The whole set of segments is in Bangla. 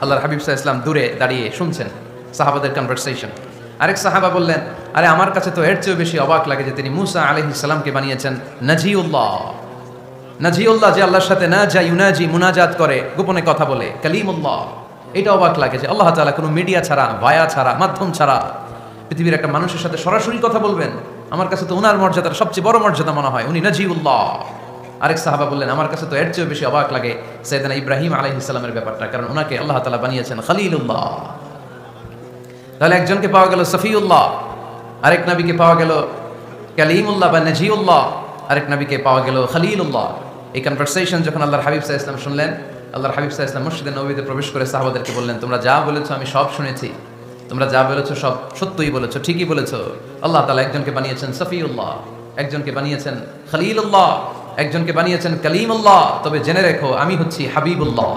আল্লাহর হাবিব সাল্লাল্লাহু আলাইহি ওয়াসাল্লাম দূরে দাঁড়িয়ে শুনছেন সাহাবাদের কনভারসেশন। আরেক সাহাবা বললেন, আরে আমার কাছে তো এর চেয়েও বেশি অবাক লাগে যে তিনি মুসা আলাইহিস সালামকে বানিয়েছেন নাজিউল্লাহ। নাজিউল্লাহ যে আল্লাহর সাথে না যা ইউনাজি মুনাজাত করে, গোপনে কথা বলে, কালিমুল্লাহ। এটা অবাক লাগে যে আল্লাহ তাআলা কোনো মিডিয়া ছাড়া, ভায়া ছাড়া, মাধ্যম ছাড়া পৃথিবীর একটা মানুষের সাথে সরাসরি কথা বলবেন। আমার কাছে তো ওনার মর্যাদার সবচেয়ে বড় মর্যাদা মনে হয়, উনি নাজিউল্লাহ। আরেক সাহাবা বললেন, আমার কাছে তো এর চেয়েও বেশি অবাক লাগে সাইয়েদনা ইব্রাহিম আলাইহিস সালামের ব্যাপারটা, কারণ ওনাকে আল্লাহ তাআলা বানিয়েছেন খলিলুল্লাহ। তাহলে একজনকে পাওয়া গেল সফিউল্লাহ, আরেক নবীকে পাওয়া গেল কালিমুল্লাহ বা নাজিউল্লাহ, আরেক নবীকে পাওয়া গেল খলিলুল্লাহ। এই কনভারসেশন যখন আল্লাহর হাবিব সাল্লাল্লাহু আলাইহি ওয়াসাল্লাম শুনলেন, আল্লাহর হাবিব সাল্লাল্লাহু আলাইহি ওয়াসাল্লাম মসজিদে নববীতে প্রবেশ করে সাহাবাদেরকে বললেন, তোমরা যা বলেছো আমি সব শুনেছি, তোমরা যা বলেছো সব সত্যই বলেছো, ঠিকই বলেছো। আল্লাহ তাআলা একজনকে বানিয়েছেন সফিউল্লাহ, একজনকে বানিয়েছেন খলিলুল্লাহ, একজনকে বানিয়েছেন কালিমুল্লাহ। তবে জেনে রেখো আমি হচ্ছি হাবিবুল্লাহ,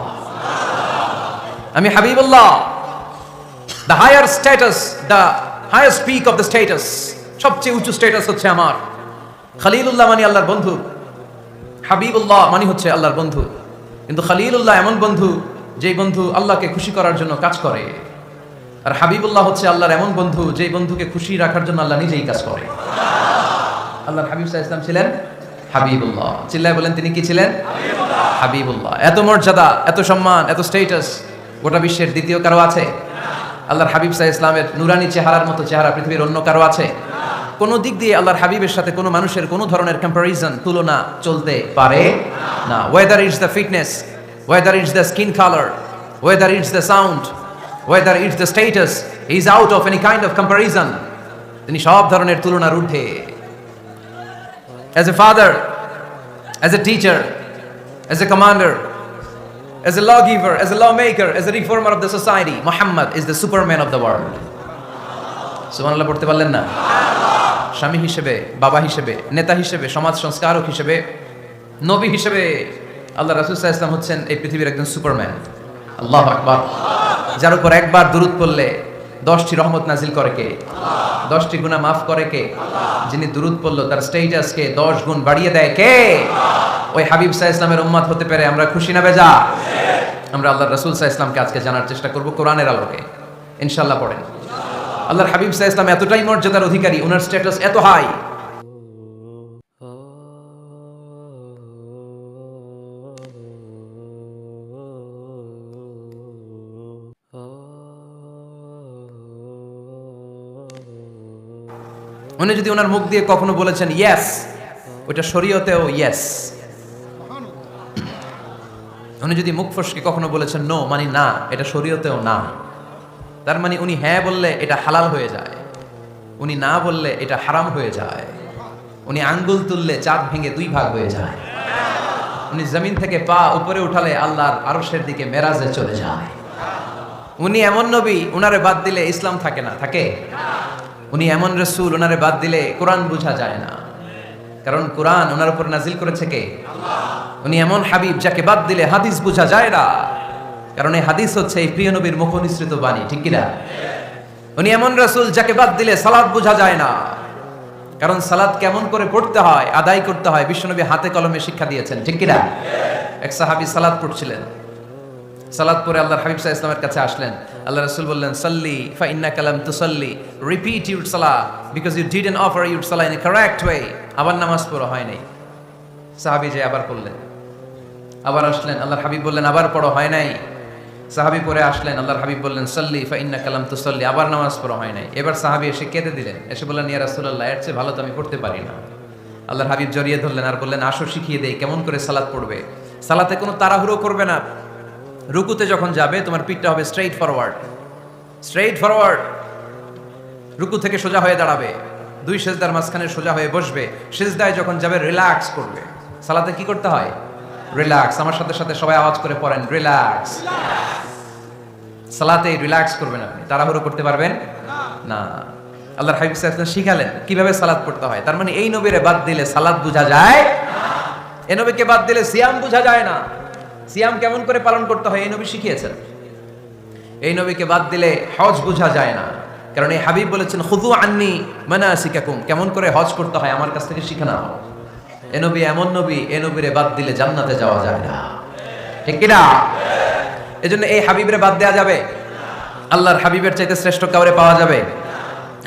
আমি Habibullah. The higher status, the highest peak of the status, সবচেয়ে উঁচু স্ট্যাটাস হচ্ছে আমার। খলিলুল্লাহ মানে আল্লাহর বন্ধু, হাবিবুল্লাহ মানে হচ্ছে আল্লাহর বন্ধু। কিন্তু খলিলুল্লাহ এমন বন্ধু যেই বন্ধু আল্লাহকে খুশি করার জন্য কাজ করে, আর হাবিবুল্লাহ হচ্ছে আল্লাহর এমন বন্ধু যেই বন্ধুকে খুশি রাখার জন্য আল্লাহ নিজেই কাজ করে। আল্লাহর হাবিব সাল্লাল্লাহু আলাইহি ওয়াসাল্লাম ছিলেন হাবিবুল্লাহ। চিল্লায় বলেন তিনি কি ছিলেন? হাবিবুল্লাহ। এত মর্যাদা, এত সম্মান, এত স্ট্যাটাস গোটা বিশ্বের দ্বিতীয় কারো আছে? আল্লাহর হাবিব সাল্লাল্লাহু আলাইহি ওয়াসাল্লামের নুরানি চেহারার মতো চেহারা পৃথিবীর অন্য কারো আছে? কোন দিক দিয়ে আল্লাহর হাবিবের সাথে কোনো মানুষের কোনো ধরনের কম্প্যারিজন, তুলনা চলতে পারে না। Whether it's the fitness, whether it's the skin colour, whether it's the sound, whether it's the status, he is out of any kind of comparison. তিনি সব ধরনের তুলনার ঊর্ধ্বে। As a father, as a teacher, as a commander, as a lawgiver, as a lawmaker, as a reformer of the society, Muhammad is the superman of the world. সুবহানাল্লাহ পড়তে পারলেন না? স্বামী হিসেবে, বাবা হিসেবে, নেতা হিসেবে, সমাজ সংস্কারক হিসেবে, নবী হিসেবে আল্লাহ রাসূল সাল্লাল্লাহু আলাইহি ওয়াসাল্লাম হচ্ছেন এই পৃথিবীর একজন সুপারম্যান। আল্লাহু আকবার। যার উপর একবার দুরূদ পড়লে 10টি রহমত নাজিল করে কে? 10টি গুনাহ মাফ করে কে? যিনি দুরূদ পড়লো তার স্ট্যাটাসকে 10 গুণ বাড়িয়ে দেয় কে? ওই হাবিব সাল্লাল্লাহু আলাইহি ওয়াসাল্লামের উম্মত হতে পেরে আমরা খুশি না বেজা? আমরা আল্লাহর রাসূল সাল্লাল্লাহু আলাইহি ওয়াসাল্লামকে আজকে জানার চেষ্টা করব কোরআনের আলোকে। ইনশাআল্লাহ পড়েন। আল্লাহর হাবিব সাল্লাল্লাহু আলাইহি ওয়াসাল্লাম এতটাই মর্যাদার অধিকারী, ওনার স্ট্যাটাস এত হাই, উনি যদি ওনার মুখ দিয়ে কখনো বলেছেন ইয়েস, ওটা শরীয়তেও ইয়েস। উনি যদি মুখ ফসকে কখনো বলেছেন নো, মানে না, এটা শরীয়তেও না। তার মানে উনি হ্যাঁ বললে এটা হালাল হয়ে যায়, উনি না বললে এটা হারাম হয়ে যায়। উনি আঙ্গুল তুললে চাঁদ ভেঙে 2 ভাগ হয়ে যায়। উনি জমিন থেকে পা উপরে উঠালে আল্লাহর আরশের দিকে মেরাজে চলে যায়। উনি এমন নবী, উনারে বাদ দিলে ইসলাম থাকে না, থাকে? উনি এমন রাসূল, ওনারে বাদ দিলে কোরআন বোঝা যায় না, কারণ কোরআন ওনার উপর নাজিল করেছে কে? আল্লাহ। উনি এমন হাবিব যাকে বাদ দিলে হাদিস বোঝা যায় না, কারণ এই হাদিস হচ্ছে এই প্রিয় নবীর মুখনিসৃত বাণী, ঠিক কি না? উনি এমন রাসূল যাকে বাদ দিলে সালাত বোঝা যায় না, কারণ সালাত কেমন করে পড়তে হয়, আদায় করতে হয় বিশ্বনবী হাতে কলমে শিক্ষা দিয়েছেন, ঠিক কি না? এক সাহাবী সালাত পড়ছিলেন, সালাত পড়ে আল্লাহর হাবিব সাল্লাল্লাহু আলাইহি ওয়াসাল্লামের কাছে আসলেন। আল্লাহ রাসূল বললেন, সাল্লি ফা ইন্নাকা লাম তুসাল্লি, repeat your salah because you didn't offer your salah in a correct way. আবার নামাজ পড়া হয় নাই। সাহাবী যে আবার পড়লেন, আবার আসলেন, আল্লাহর হাবিব বললেন আবার পড়া হয় নাই। সাহাবী পড়ে আসলেন, আল্লাহর হাবিব বললেন সাল্লি ফা ইন্নাকা লাম তুসাল্লি, আবার নামাজ পড়া হয় নাই। এবার সাহাবী এসে কেঁদে দিলেন, এসে বললেন ইয়া রাসূলুল্লাহ, এর চেয়ে ভালো তো আমি পড়তে পারি না। আল্লাহর হাবিব জড়িয়ে ধরলেন আর বললেন আসো শিখিয়ে দেই কেমন করে সালাত পড়বে। সালাতে কোনো তাড়াহুড়ো করবে না। রুকুতে যখন যাবে তোমার পিঠটা হবে স্ট্রেইট ফরওয়ার্ড, স্ট্রেইট ফরওয়ার্ড। রুকু থেকে সোজা হয়ে দাঁড়াবে, 2 সিজদার মাঝখানে সোজা হয়ে বসবে। সিজদায় যখন যাবে রিল্যাক্স করবে। সালাতে কি করতে হয়? রিল্যাক্স। আমার সাথে সাথে সবাই আওয়াজ করে পড়েন, রিল্যাক্স। সালাতে রিল্যাক্স করবেন আপনি, তাড়াহুড়ো করতে পারবেন না। আল্লাহর হাবিব সাল্লাল্লাহু আলাইহি ওয়াসাল্লাম শিখালেন কিভাবে সালাত পড়তে হয়। তার মানে এই নবীরে বাদ দিলে সালাত বোঝা যায় না, এই নবীকে বাদ দিলে সিয়াম বোঝা যায় না। সিয়াম কেমন করে পালন করতে হয় এই নবী শিখিয়েছেন। এই নবীকে বাদ দিলে হজ বোঝা যায় না, কারণ এই হাবিব বলেছেন খুযু আন্নী মানাসিকাকুম, কেমন করে হজ করতে হয় আমার কাছ থেকে শিখে নাও। এই নবী এমন নবী, এই নবীরে বাদ দিলে জান্নাতে যাওয়া যায় না, ঠিক কি না? এজন্য এই হাবিবের বাদ দেয়া যাবে? আল্লাহর হাবিবের চাইতে শ্রেষ্ঠ কাউরে পাওয়া যাবে?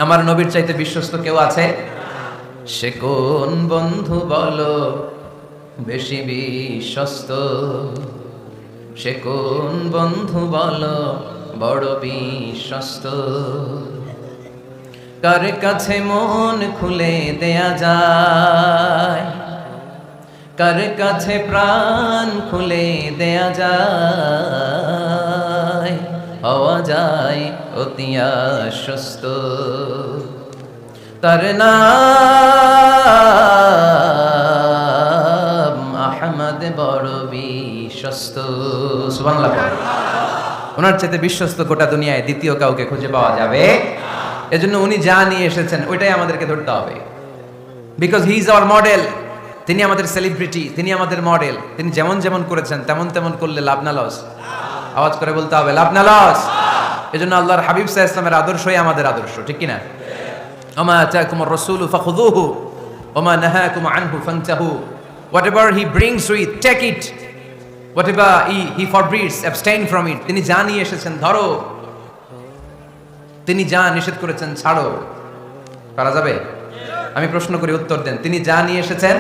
আমার নবীর চাইতে বিশ্বস্ত কেউ আছে? সে কোন বন্ধু বলো বেশি বিশ্বস্ত, সে কোন বন্ধু বলো বড় বিশ্বস্ত, কার কাছে মন খুলে দেয়া যায়, কার কাছে প্রাণ খুলে দেয়া যায়, হওয়া যায় অতি আশ্বস্ত, তার নাম আহমদ বড় বিশ্বস্ত। সুবহানাল্লাহ। ওনার চাইতে বিশ্বস্ত গোটা দুনিয়ায় দ্বিতীয় কাউকে খুঁজে পাওয়া যাবে? এজন্য উনি যা নিয়ে এসেছেন ওইটাই আমাদেরকে ধরতে হবে, because he is our model. তিনি আমাদের সেলিব্রিটি, তিনি আমাদের মডেল। তিনি যেমন যেমন করেছেন তেমন তেমন করলে লাভ না লস? আওয়াজ করে বলতে হবে, লাভ না লস? এজন্য আল্লাহর হাবিব সাল্লাল্লাহু আলাইহি ওয়াসাল্লামের আদর্শই আমাদের আদর্শ, ঠিক কি না? ওমা আতাকুমুর রাসূলু ফাখুযুহু ওমা নাহাকুম আনহু ফান্তাহু। Whatever he brings you, take it. Whatever he forbids, abstain from it. তিনি যা নিয়ে এসেছেন ধরো, তিনি যা নিষেধ করেছেন ছাড়ো। পারা যাবে? আমি প্রশ্ন করি, উত্তর দেন। তিনি যা নিয়ে এসেছেন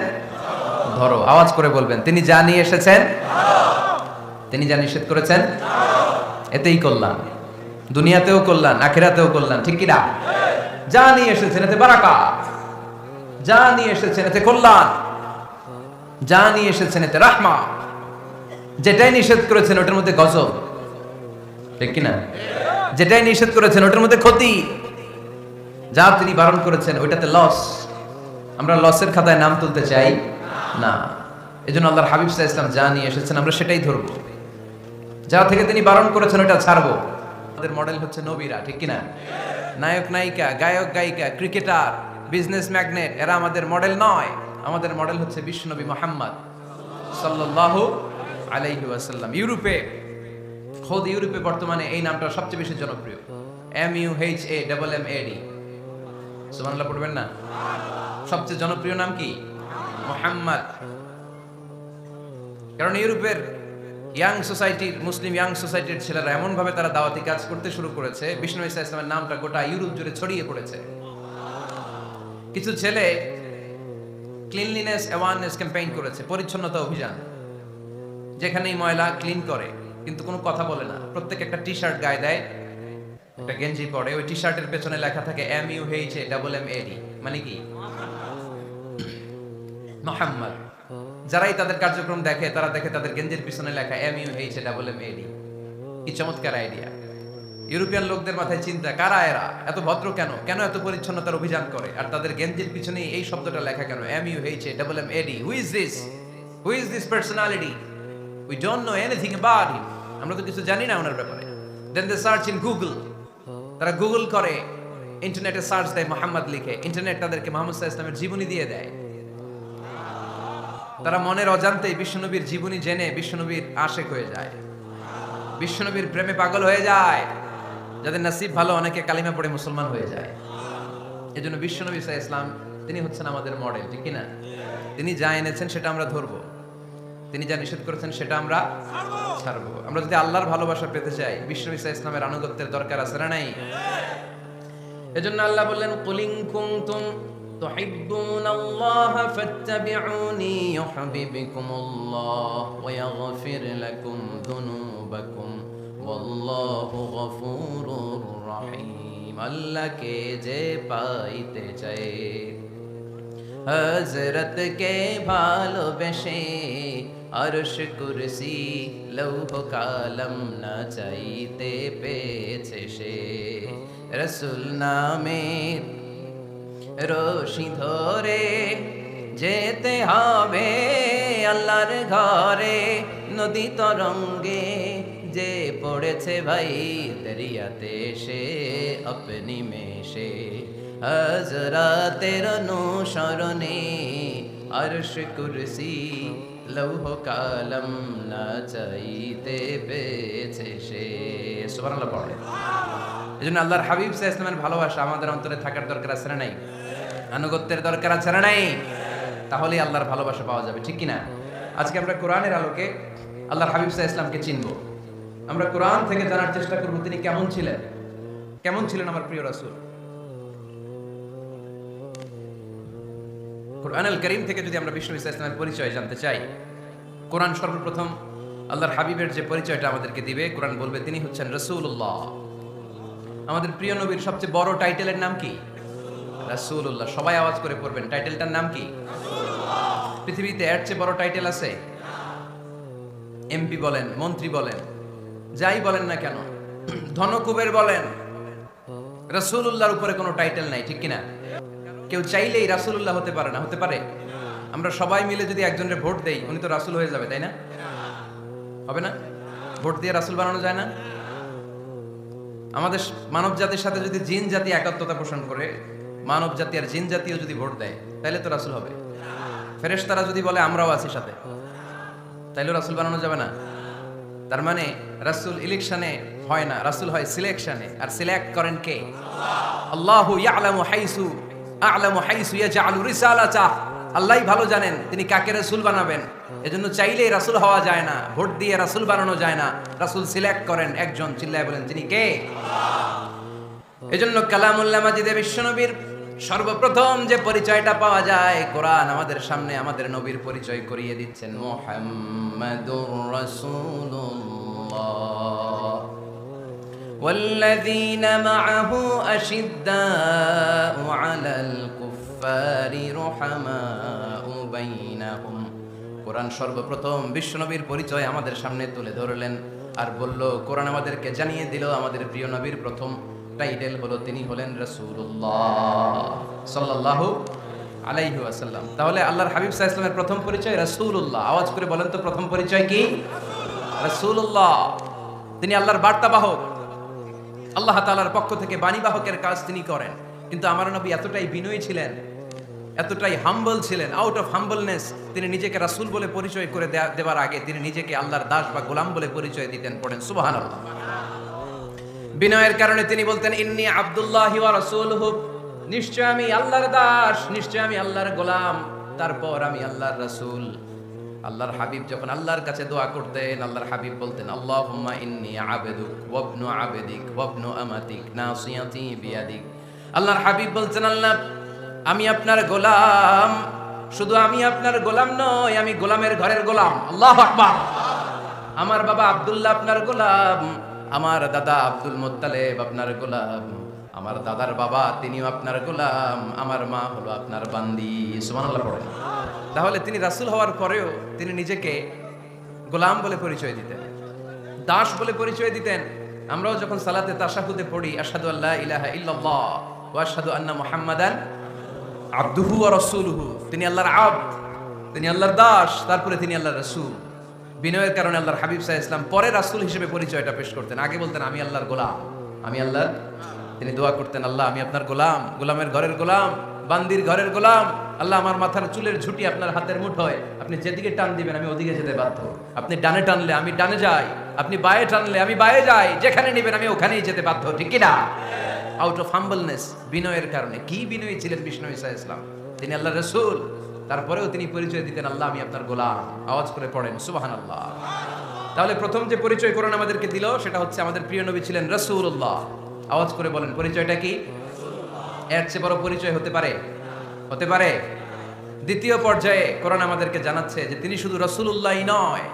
ধরো। আওয়াজ করে বলবেন, তিনি যা নিয়ে এসেছেন, তিনি যা নিষেধ করেছেন, এতেই কল্যাণ। দুনিয়াতেও কল্যাণ, আখিরাতেও কল্যাণ, ঠিক কি না? যা নিয়ে এসেছেন এতে বারাকাত, যা নিয়ে এসেছেন এতে কল্যাণ, যা নিয়ে এসেছেন এতে রাহমা। যেটাই নিষেধ করেছেন ওটার মধ্যে গজব, ঠিক কি না? যেটাই নিষেধ করেছেন ওটার মধ্যে ক্ষতি, যা তিনি বারণ করেছেন ওইটাতে লস। আমরা লসের খাতায় নাম তুলতে চাই না। এজন্য আল্লাহর হাবিব সাল্লাল্লাহু আলাইহি ওয়াসাল্লাম যা নিয়ে এসেছেন আমরা সেটাই ধরবো, যা থেকে তিনি বারণ করেছেন ওটা ছাড়বো। আমাদের মডেল হচ্ছে নবীরা, ঠিক কি না? নায়ক নায়িকা, গায়ক গায়িকা, ক্রিকেটার, বিজনেস ম্যাগনেট এরা আমাদের মডেল নয়। আমাদের মডেল হচ্ছে বিশ্বনবী মুহাম্মদ সাল্লাল্লাহু আলাইহি ওয়াসাল্লাম। ইউরোপে বর্তমানে এই নামটা সবচেয়ে বেশি জনপ্রিয়, MUHAMMAD। সুবহানাল্লাহ পড়বেন না? সবচেয়ে জনপ্রিয় নাম কি? মুহাম্মদ। কারণ ইউরোপের ইয়াং সোসাইটির, মুসলিম ইয়াং সোসাইটির ছেলেরা এমন ভাবে তারা দাওয়াতি কাজ করতে শুরু করেছে, বিষ্ণু ইসা ইসলামের নামটা গোটা ইউরোপ জুড়ে ছড়িয়ে পড়েছে। কিছু ছেলে ক্লিনলিনেস অ্যাওয়ারনেস ক্যাম্পেইন করেছে, পরিচ্ছন্নতা অভিযান, যেখানেই ময়লা ক্লিন করে, কিন্তু কোনো কথা বলে না। প্রত্যেক একটা টি শার্ট গায়ে দেয়, একটা গেঞ্জি পরে, ওই টি শার্টের পেছনে লেখা থাকে MUHAMMAD, মানে কি? মুহাম্মদ। যারাই তাদের কার্যক্রম দেখে তারা দেখে তাদের গেঞ্জির পিছনে লেখা MUHAMMAD। কি চমৎকার আইডিয়া! ইউরোপিয়ান লোকদের মাথায় চিন্তা, কারা এরা, এত ভদ্র কেন, কেন এত পরিচ্ছন্নতার অভিযান করে, আর তাদের গেঞ্জির পিছনে এই শব্দটা লেখা কেন, MUHAMMAD? Who is this? Who is this personality? We don't know anything about him. আমরা তো কিছু জানি না ওনার ব্যাপারে। দেন দে সার্চ ইন গুগল। তারা গুগল করে, ইন্টারনেটে সার্চ দেয় মুহাম্মদ লিখে, ইন্টারনেট তাদেরকে মুহাম্মদ সাল্লাল্লাহু আলাইহি ওয়াসাল্লামের জীবনী দিয়ে দেয়। তারা মনের অজান্তেই বিশ্বনবীর জীবনী জেনে বিশ্বনবীর আশেক হয়ে যায়, বিশ্বনবীর প্রেমে পাগল হয়ে যায়। যাদের নসিব ভালো, অনেকে কালিমা পড়ে মুসলমান হয়ে যায়। এজন্য বিশ্বনবী সাল্লাল্লাহু আলাইহি ওয়াসাল্লাম তিনি হচ্ছেন আমাদের মডেল, ঠিক কি না? তিনি যা এনেছেন সেটা আমরা ধরবো, তিনি যা নিষেধ করেছেন সেটা আমরা ছাড়বো। আমরা যদি আল্লাহর ভালোবাসা পেতে চাই, বিশ্বনবী সাল্লাল্লাহু আলাইহি ওয়াসাল্লামের আনুগত্যের দরকার আছে না নাই? এজন্য আল্লাহ বললেন, কুল ইন কুনতুম তুহিব্বুনাল্লাহা ফাত্তাবিউনি ইউহিব্বুকুমুল্লাহ ওয়া ইয়াগফির লাকুম যুনুবাকুম ওয়াল্লাহু গফুরুর রহিম। আল্লাহকে যে পাইতে চায়, হযরত কে ভালোবেসে, আরশ কুরসি লৌহ কালাম না চাইতে পেয়েছে সে। রাসূল নামের রশি ধরে যেতে হবে আল্লাহর ঘরে, নদী তরঙ্গে যে পড়েছে ভাই দরিয়াতে সে আপনি মেশে। হযরতের অনুসরণে আরশ কুরসি লৌহ কালাম না চাইতে পেয়েছে সে। সুবহানাল্লাহ পড়ে। এজন্য আল্লাহর হাবিব সাল্লাল্লাহু আলাইহি ওয়াসাল্লামের ভালোবাসা আমাদের অন্তরে থাকার দরকার আছে না নাই? আনুগত্যের দরকার আছে না নাই? তাহলেই আল্লাহর ভালোবাসা পাওয়া যাবে, ঠিক কি না? আজকে আমরা কোরআনের আলোকে আল্লাহর হাবিব সাল্লাল্লাহু আলাইহি ওয়াসাল্লামকে চিনব। আমরা কোরআন থেকে জানার চেষ্টা করব তিনি কেমন ছিলেন, কেমন ছিলেন আমার প্রিয় রাসূল। কোরআনুল কারীম থেকে যদি আমরা বিষ্ণু ঈসা ইসলামের পরিচয় জানতে চাই, কোরআন সর্বপ্রথম আল্লাহর হাবিবের যে পরিচয়টা আমাদেরকে দিবে, কোরআন বলবে তিনি হচ্ছেন রাসূলুল্লাহ। আমাদের প্রিয় নবীর সবচেয়ে বড় টাইটেলের নাম কি? রাসূলুল্লাহ। সবাই আওয়াজ করে পড়বেন, টাইটেলটার নাম কি? পৃথিবীতে এর চেয়ে বড় টাইটেল আছে? এমপি বলেন, মন্ত্রী বলেন, যাই বলেন না কেন, ধনকুবের বলেন, রাসূলুল্লাহর উপরে কোনো টাইটেল নাই, ঠিক কিনা? কেউ চাইলেই রাসূলুল্লাহ হতে পারে না, হতে পারে? আমরা সবাই মিলে যদি একজনের ভোট দেই, উনি তো রাসূল হয়ে যাবে, তাই না? হবে না? ভোট দিয়ে রাসূল বানানো যায় না? আমাদের মানব জাতির সাথে যদি জিন জাতি একাত্মতা পোষণ করে, মানব জাতি আর জিন জাতিও যদি ভোট দেয়, তাহলে তো রাসূল হবে। ফেরেশতারা যদি বলে আমরাও আছি সাথে, তাইলেও রাসূল বানানো যাবে না। তার মানে রাসূল ইলেকশনে হয় না, রাসূল হয় সিলেকশনে। আর সিলেক্ট করেন কে? আল্লাহু ইয়ালামু হাইসু ইয়াজআলু রিসালাতাহ। আল্লাহই ভালো জানেন তিনি কাকে রাসূল বানাবেন। এজন্য চাইলেই রাসূল হওয়া যায় না, ভোট দিয়ে রাসূল বানানো যায় না। রাসূল সিলেক্ট করেন একজন, চিল্লায় বলেন তিনি কে? এজন্য কালামুল্লাহ মাজিদে বিশ্বনবীর সর্বপ্রথম যে পরিচয়টা পাওয়া যায়, কোরআন আমাদের সামনে আমাদের নবীর পরিচয় করিয়ে দিচ্ছেন, মুহাম্মাদুর রাসূলুল্লাহ ওয়াল্লাযীনা মাআহু আশিদ্দাউ আলাল কুফফারি রুহামাউ বাইনাহুম। কোরআন সর্বপ্রথম বিশ্বনবীর পরিচয় আমাদের সামনে তুলে ধরলেন আর বলল, কোরআন আমাদেরকে জানিয়ে দিল আমাদের প্রিয় নবীর প্রথম টাইটেল হলো তিনি হলেন রাসূলুল্লাহ সাল্লাল্লাহু আলাইহি ওয়াসাল্লাম। তাহলে আল্লাহর হাবিব সাল্লাল্লাহু আলাইহি ওয়াসাল্লামের প্রথম পরিচয় রাসূলুল্লাহ। আওয়াজ করে বলেন তো প্রথম পরিচয় কি? রাসূলুল্লাহ। তিনি আল্লাহর বার্তাবাহক, আল্লাহ তাআলার পক্ষ থেকে বাণীবাহকের কাজ তিনি করেন। কিন্তু আমার নবী এতটাই বিনয়ী ছিলেন, এতটাই হাম্বল ছিলেন, আউট অফ হাম্বলনেস তিনি নিজেকে রাসূল বলে পরিচয় করে দেওয়ার আগে তিনি নিজেকে আল্লাহর দাস বা গোলাম বলে পরিচয় দিতেন। পড়েন সুবহানাল্লাহ। বিনয়ের কারণে তিনি বলতেন, ইন্নী আব্দুল্লাহি ওয়া রাসূলুহু, নিশ্চয় আমি আল্লাহর দাস, নিশ্চয় আমি আল্লাহর গোলাম, তারপর আমি আল্লাহর রাসূল। আল্লাহর হাবিব যখন আল্লাহর কাছে দোয়া করতেন, আল্লাহর হাবিব বলতেন, আল্লাহুম্মা ইন্নী আবদুক ওয়া ইবনু আবদিক ওয়া ইবনু আমাতিক নাসিয়াতি বিয়াদিক। আল্লাহর হাবিব বলতেন, আল্লাহ আমি আপনার গোলাম, শুধু আমি আপনার গোলাম নই, আমি গোলামের ঘরের গোলাম। আল্লাহু আকবার। আমার বাবা আব্দুল্লাহ আপনার গোলাম, আমার দাদা আব্দুল মুত্তালিব আপনার গোলাম, আমার দাদার বাবা তিনিও আপনার গোলাম, আমার মা হলো আপনার বান্দি। সুবহানাল্লাহ পড়েন। তাহলে তিনি রাসূল হওয়ার পরেও তিনি নিজেকে গোলাম বলে পরিচয় দিতেন, দাস বলে পরিচয় দিতেন। আমরাও যখন সালাতে তাশাহুদে পড়ি, আশহাদু আল্লা ইলাহা ইল্লাল্লাহ ওয়া আশহাদু আন্না মুহাম্মাদান আবদুহু ওয়া রাসূলুহু, তিনি আল্লাহর আবদ, তিনি আল্লাহর দাস, তারপরে তিনি আল্লাহর রাসূল। বিনয়ের কারণে আল্লাহর হাবিব সাল্লাল্লাহু আলাইহি ওয়াসাল্লাম পরে রাসূল হিসেবে পরিচয়টা পেশ করতেন। আগে বলতেন আমি আল্লাহর গোলাম, আমি আল্লাহর। তিনি দোয়া করতেন, আল্লাহ আমি আপনার গোলাম, গোলামের ঘরের গোলাম, বান্দির ঘরের গোলাম। আল্লাহ আমার মাথার চুলের ঝুঁটি আপনার হাতের মুঠোয়, আপনি যেদিকে টান দিবেন আমি ওদিকে যেতে বাধ্য। আপনি ডানে টানলে আমি ডানে যাই, আপনি বায়ে টানলে আমি বায়ে যাই, যেখানে নেবেন আমি ওখানেই যেতে বাধ্য, ঠিক কি না? আউট অফ হাম্বলনেস, বিনয়ের কারণে। কি বিনয়ী ছিলেন বিষ্ণু ঈসা ইসলাম, তিনি আল্লাহর রাসূল, তারপরেও তিনি পরিচয় দিতেন, আল্লাহ আমি আপনার গোলাম। আওয়াজ করে পড়েন সুবহানাল্লাহ। তাহলে প্রথম যে পরিচয় কোরআন আমাদেরকে দিল সেটা হচ্ছে আমাদের প্রিয় নবী ছিলেন রাসূলুল্লাহ। আওয়াজ করে বলেন পরিচয়টা কি? এর চেয়ে বড় পরিচয় হতে পারে? হতে পারে? দ্বিতীয় পর্যায়ে কোরআন আমাদেরকে জানাচ্ছে যে তিনি শুধু রাসূলুল্লাহই নয়,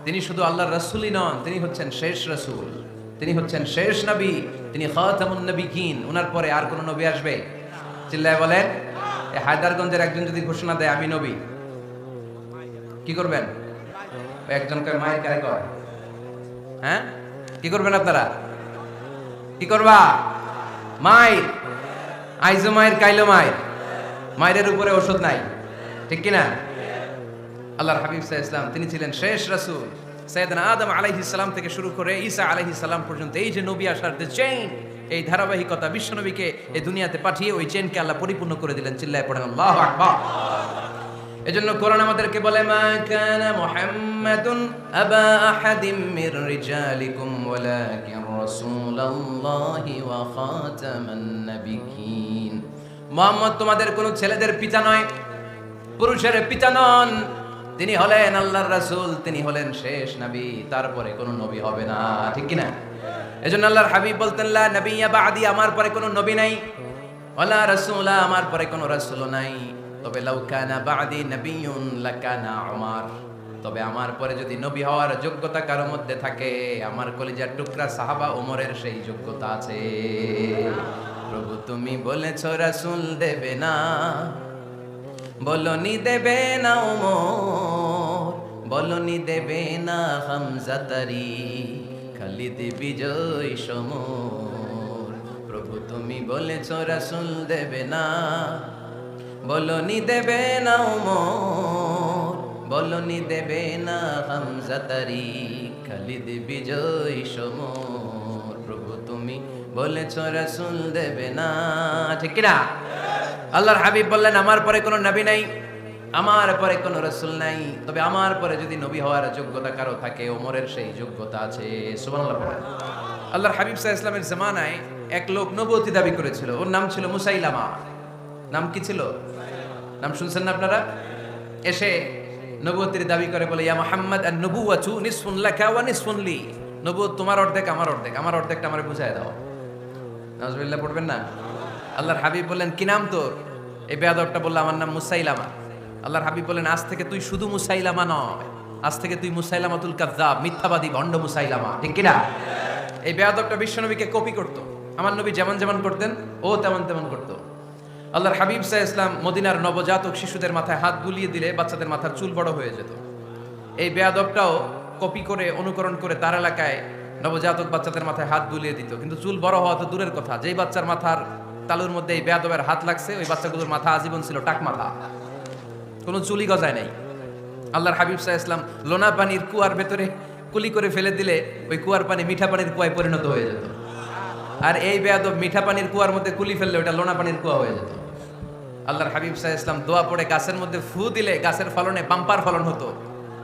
তিনি শুধু আল্লাহর রাসূলই নন, তিনি হচ্ছেন শেষ রাসূল, তিনি হচ্ছেন শেষ নবী, তিনি খাতামুন নবিয়্যিন। ওনার পরে আর কোন নবী আসবে? চিল্লায় বলেন। এই হায়দারগঞ্জের একজন যদি ঘোষণা দেয় আমি নবী, কি করবেন? একজন কয় মায়ের কারে কয়, হ্যাঁ কি করবেন আপনারা? কি করবা? মায়ের আইজো মায়ের কাইলো মায়ের, মায়ের উপরে ওষুধ নাই, ঠিক কিনা? আল্লাহর হাবিব সাল্লাল্লাহু আলাইহি ওয়াসাল্লাম তিনি ছিলেন শেষ রাসূল। সাইয়েদনা আদম আলাইহিস সালাম থেকে শুরু করে ঈসা আলাইহিস সালাম পর্যন্ত এই যে নবী আসার যে চেইন, এই ধারাবাহিকতা, বিশ্ব নবীকে এই দুনিয়াতে পাঠিয়ে ওই চেইনকে আল্লাহ পরিপূর্ণ করে দিলেন। চিল্লায় পড়েন আল্লাহু আকবার। এজন্য কোরআন আমাদেরকে বলে, মা কানা মুহাম্মাদুন আবা আহাদিম মির রিজালিকুম ওয়ালাকিন রাসূলুল্লাহি ওয়া খাতামান নাবিয়্যিন। মুহাম্মদ তোমাদের কোন ছেলেদের পিতা নয়, পুরুষের পিতা নন, তিনি হলেন আল্লাহর রাসূল, তিনি হলেন শেষ নবী, তারপরে কোনো নবী হবে না, ঠিক কি না? এজন্য আল্লাহর হাবিব বলতেন লা নবিয়্যা বা'দি, আমার পরে কোনো নবী নাই, ওয়ালা রাসূলা, আমার পরে কোনো রাসূলও নাই। তবে লাউ কানা বা'দি নাবিয়্যুন লাকানা উমর, তবে আমার পরে যদি নবী হওয়ার যোগ্যতা কারো মধ্যে থাকে, আমার কলিজার টুকরা সাহাবা ওমরের সেই যোগ্যতা আছে। প্রভু তুমি বলেছো রাসূল দেবে না, বলনি দেবে না ওমর, বলনি দেবে না হামজা তারি, খালিদ বিজয় সমর। প্রভু তুমি বলেছো রাসূল দেবে না, বলনি দেবে না ওমর, বলনি দেবে না হামজা তারি, খালিদ বিজয় সমর। প্রভু তুমি বলেছো রাসূল দেবে না, ঠিক কি না? আল্লাহর হাবিব বললেন আমার পরে কোনো নবী নাই, আমার পরে কোনো রাসূল নাই, তবে আমার পরে যদি নবী হওয়ার যোগ্যতা কারো থাকে, ওমরের সেই যোগ্যতা আছে। সুবহানাল্লাহ পড়েন। আল্লাহর হাবিব সাল্লাল্লাহু আলাইহি ওয়াসাল্লামের জামানায় এক লোক নবুয়তি দাবি করেছিল, ওর নাম ছিল মুসাইলামা। নাম কি ছিল? নাম শুনছেন না আপনারা? এসে নবুয়তির দাবি করে বলে, ইয়া মুহাম্মদ আন-নবুওয়াতু নিসফুন লাকা ওয়া নিসফুন লি, নবুয়ত তোমার অর্ধেক আমার অর্ধেক, আমার অর্ধেকটা আমারে বুঝায় দাও। নাউজুবিল্লাহ পড়বেন না? আল্লাহর হাবিব বললেন কি নাম তোর? এই বেয়াদবটা বলল আমার নাম মুসাইলামা। আল্লাহর হাবিব বললেন আজ থেকে তুই শুধু মুসাইলামা নয়, আজ থেকে তুই মুসাইলামাতুল কাযযাব, মিথ্যাবাদী ভণ্ড মুসাইলামা, ঠিক কি না? এই বেয়াদবটা বিশ্বনবীকে কপি করত, আমার নবী যেমন যেমন করতেন ও তেমন তেমন করত। আল্লাহর হাবিব সাল্লাল্লাহু আলাইহি ওয়াসাল্লাম মদিনার নবজাতক শিশুদের মাথায় হাত বুলিয়ে দিলে বাচ্চাদের মাথার চুল বড় হয়ে যেত। এই বেয়াদবটাও কপি করে অনুকরণ করে তার এলাকায় নবজাতক বাচ্চাদের মাথায় হাত বুলিয়ে দিত, কিন্তু চুল বড় হওয়া তো দূরের কথা, যেই বাচ্চার মাথার তালুর মধ্যে এই বেয়াদবের হাত লাগছে ওই বাচ্চাগুলোর মাথা আজীবন ছিল টাক মাথা, কোনো চুলি গজায় নাই। আল্লাহর হাবিব সাল্লাল্লাহু আলাইহি ওয়াসাল্লাম লোনা পানির কুয়ার ভেতরে কুলি করে ফেলে দিলে ওই কুয়ার পানি মিঠা পানির কুয়ায় পরিণত হয়ে যেত, আর এই বেয়াদব মিঠা পানির কুয়ার মধ্যে কুলি ফেললে ওটা লোনা পানির কুয়া হয়ে যেত। আল্লাহর হাবিব সাল্লাল্লাহু আলাইহি ওয়াসাল্লাম দোয়া পড়ে গাছের মধ্যে ফু দিলে গাছের ফলনে বাম্পার ফলন হতো,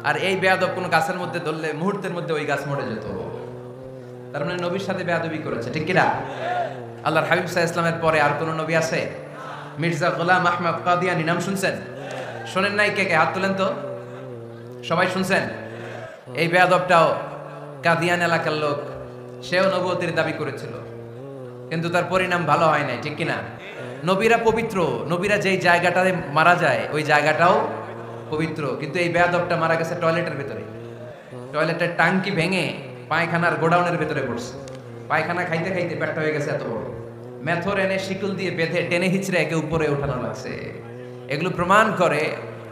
আর এই বেয়াদব কোনো গাছের মধ্যে ধরলে মুহূর্তের মধ্যে ওই গাছ মরে যেত। তার মানে নবীর সাথে বেয়াদবি করেছে, ঠিক কি না? আল্লাহর হাবিব সাল্লাল্লাহু আলাইহি ওয়াসাল্লামের পরে আর কোনো নবী আছে? মির্জা গোলাম আহমদ কাদিয়ানী নাম শুনছেন? শোনেন নাই? কে কে হাত তোলেন তো। সবাই শুনছেন? এই বেয়াদবটাও কাদিয়ান এলাকার লোক, সেও নবুয়তির দাবি করেছিল, কিন্তু তার পরিণাম ভালো হয় নাই, ঠিক কি না? নবীরা পবিত্র, নবীরা যেই জায়গাটায় মারা যায় ওই জায়গাটাও পবিত্র, কিন্তু এই বেয়াদবটা মারা গেছে টয়লেটের ভিতরে, টয়লেটের টাঙ্কি ভেঙে পায়খানার গোডাউনের ভিতরে পড়ছে, পায়খানা খাইতে খাইতে পেটটা হয়ে গেছে এত বড়, মেথর এনে শিকল দিয়ে বেঁধে টেনে হিচড়ে একে উপরে ওঠানো লাগছে। এগুলো প্রমাণ করে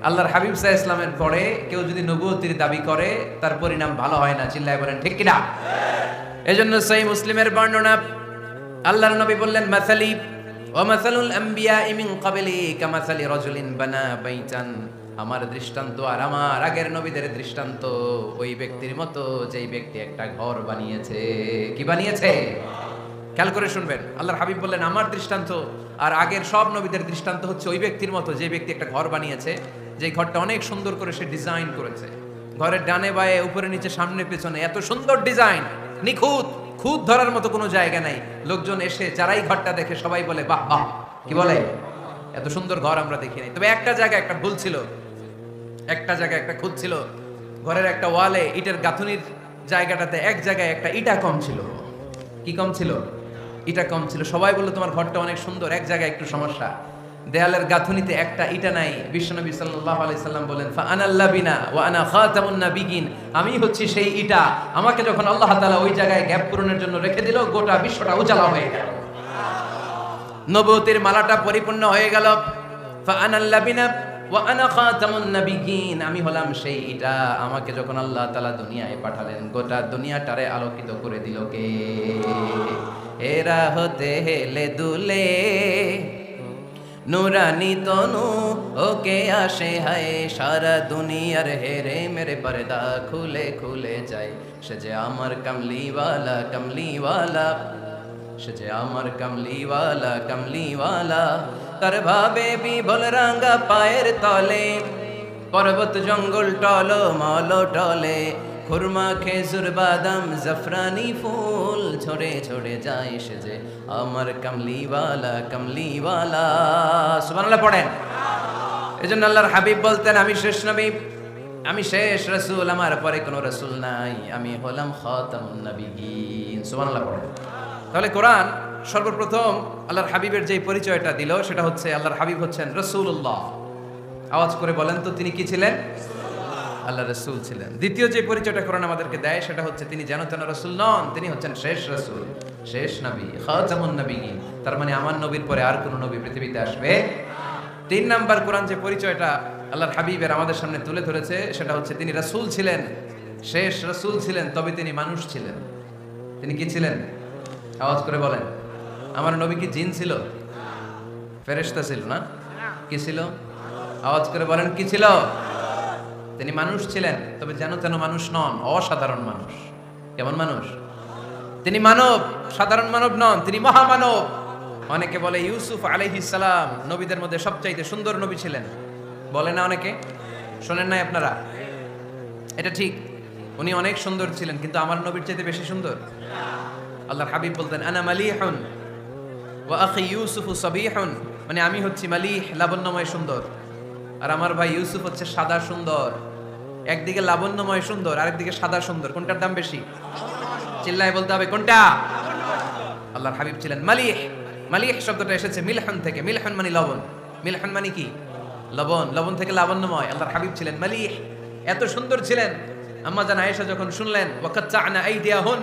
আল্লাহর হাবিব সাল্লাল্লাহু আলাইহি ওয়াসাল্লামের পরে কেউ যদি নবুয়তির দাবি করে তার পরিণাম ভালো হয় না। চিল্লায় বলেন ঠিক কিনা? এজন্য সহিহ মুসলিমের বর্ণনা, আল্লাহর নবী বললেন মাসালি ওয়া মাসালুল আমবিয়াই মিন ক্বাবলি কামাসালি রাজুলিন বানা বাইতান, আমার দৃষ্টান্ত আর আমার আগের নবীদের দৃষ্টান্ত ওই ব্যক্তির মতো যেই ব্যক্তি একটা ঘর বানিয়েছে। কি বানিয়েছে? খেয়াল করে শুনবেন। আল্লাহর হাবিব বললেন আমার দৃষ্টান্ত আর আগের সব নবীদের দৃষ্টান্ত হচ্ছে ওই ব্যক্তির মতো যে ব্যক্তি একটা ঘর বানিয়েছে, যে ঘরটা অনেক সুন্দর করে সে ডিজাইন করেছে, ঘরের ডানে বায়ে উপরে নিচে সামনে পেছনে এত সুন্দর ডিজাইন, নিখুঁত, খুঁত ধরার মতো কোনো জায়গা নাই। লোকজন এসে যারাই ঘরটা দেখে সবাই বলে বাহ বাহ, কি বলে, এত সুন্দর ঘর আমরা দেখি নাই। তবে একটা জায়গায় একটা ভুল ছিল, একটা জায়গায় একটা খুঁত ছিল, ঘরের একটা ওয়ালে ইটের গাঁথুনির জায়গাটাতে এক জায়গায় একটা ইটা কম ছিল। কি কম ছিল? ইটা কম ছিল। সবাই বললো তোমার ঘরটা অনেক সুন্দর, এক জায়গায় একটু সমস্যা, দেয়ালের গাঁথুনিতে একটা ইটা নাই। বিশ্বনবী সাল্লাল্লাহু আলাইহি সাল্লাম বলেন ফা আনাল লাবিনা ওয়া আনা খাতামুন নাবিয়িন, আমি হচ্ছি সেই ইটা, আমাকে যখন আল্লাহ তাআলা ওই জায়গায় গ্যাপ পূরণের জন্য রেখে দিল গোটা বিশ্বটা উজালা হয়ে গেল, নবুয়তির মালাটা পরিপূর্ণ হয়ে গেল। ফা আনাল লাবিনা ওয়া আনা খাতামুন নাবিয়িন, আমি হলাম সেই ইটা, আমাকে যখন আল্লাহ তাআলা দুনিয়ায় পাঠালেন গোটা দুনিয়াটারে আলোকিত করে দিল কে? এরা হতে হেলে দুলে নুরানি তনু ওকে আসে হায়, সারা দুনিয়ার হেরে মেরে পর্দা খুলে খুলে যায়, সে যে আমার কামলিওয়ালা কামলিওয়ালা, সে যে আমার কামলিওয়ালা কামলিওয়ালা। তার ভাবে বিভোল রাঙ্গা পায়ের তলে, পর্বত জঙ্গল টল মল টলে, খুরমা খেজুর বাদাম জাফরানি ফুল ঝরে ঝরে যায়, সে যে আমার কামলিওয়ালা কামলিওয়ালা। সুবহানাল্লাহ পড়েন। এজন্য আল্লাহর হাবিব বলতেন আমি শেষ নবী, আমি শেষ রাসূল, আমার পরে কোনো রাসূল নাই, আমি হলাম খাতামুন নবিয়্যিন। সুবহানাল্লাহ পড়েন। তাহলে কোরআন সর্বপ্রথম আল্লাহর হাবিবের যে পরিচয়টা দিল সেটা হচ্ছে আল্লাহর হাবিব হচ্ছেন রাসূলুল্লাহ। আওয়াজ করে বলেন তো তিনি কি ছিলেন? আল্লাহ রাসূল ছিলেন। দ্বিতীয় যে পরিচয়টা কোরআন আমাদেরকে দেয় সেটা হচ্ছে তিনি যেন তেন রাসূল নন, তিনি হচ্ছেন শেষ রাসূল, শেষ নবী, খাতামুন নবিয়্যিন। তার মানে আমার নবীর পরে আর কোনো নবী পৃথিবীতে আসবে। তিন নাম্বার কোরআন যে পরিচয়টা আল্লাহর হাবিবের আমাদের সামনে তুলে ধরেছে সেটা হচ্ছে তিনি রাসূল ছিলেন, শেষ রাসূল ছিলেন, তবে তিনি মানুষ ছিলেন। তিনি কি ছিলেন? আওয়াজ করে বলেন। আমার নবী কি জিন ছিল? ফেরেশতা ছিল না? কি ছিল? আওয়াজ করে বলেন কি ছিল? তিনি মানুষ ছিলেন, তবে যেন তেন মানুষ নন, অসাধারণ মানুষ। কেমন মানুষ? তিনি মানব, সাধারণ মানব নন, তিনি মহামানব। অনেকে বলে ইউসুফ আলাইহিস সালাম নবীদের মধ্যে সবচাইতে সুন্দর নবী ছিলেন, বলে না অনেকে? শোনেন নাই আপনারা? এটা ঠিক, উনি অনেক সুন্দর ছিলেন, কিন্তু আমার নবীর চাইতে বেশি সুন্দর। আল্লাহর হাবিব বলতেন আনা মালিহুন ওয়া আখি ইউসুফু সাবিহুন, মানে আমি হচ্ছি মালিহ, লাবণ্যময় সুন্দর, আর আমার ভাই ইউসুফ হচ্ছে সাদা সুন্দর। একদিকে লাবণ্যময় সুন্দর, আরেকদিকে সাদা সুন্দর, কোনটার দাম বেশি? চিল্লায় বলতে হবে কোনটা? আল্লাহর হাবিব ছিলেন মালিহ। মালিহ শব্দটা এসেছে মিলহন থেকে, মিলহন মানে লবণ, মিলহন মানে কি? লবণ, লবণ থেকে লাবণ্যময়। আল্লাহর হাবিব ছিলেন মালিহ, এত সুন্দর ছিলেন। আম্মা জান আয়েশা যখন শুনলেন ওয়াকাত্তা'না আইদিয়াহুন,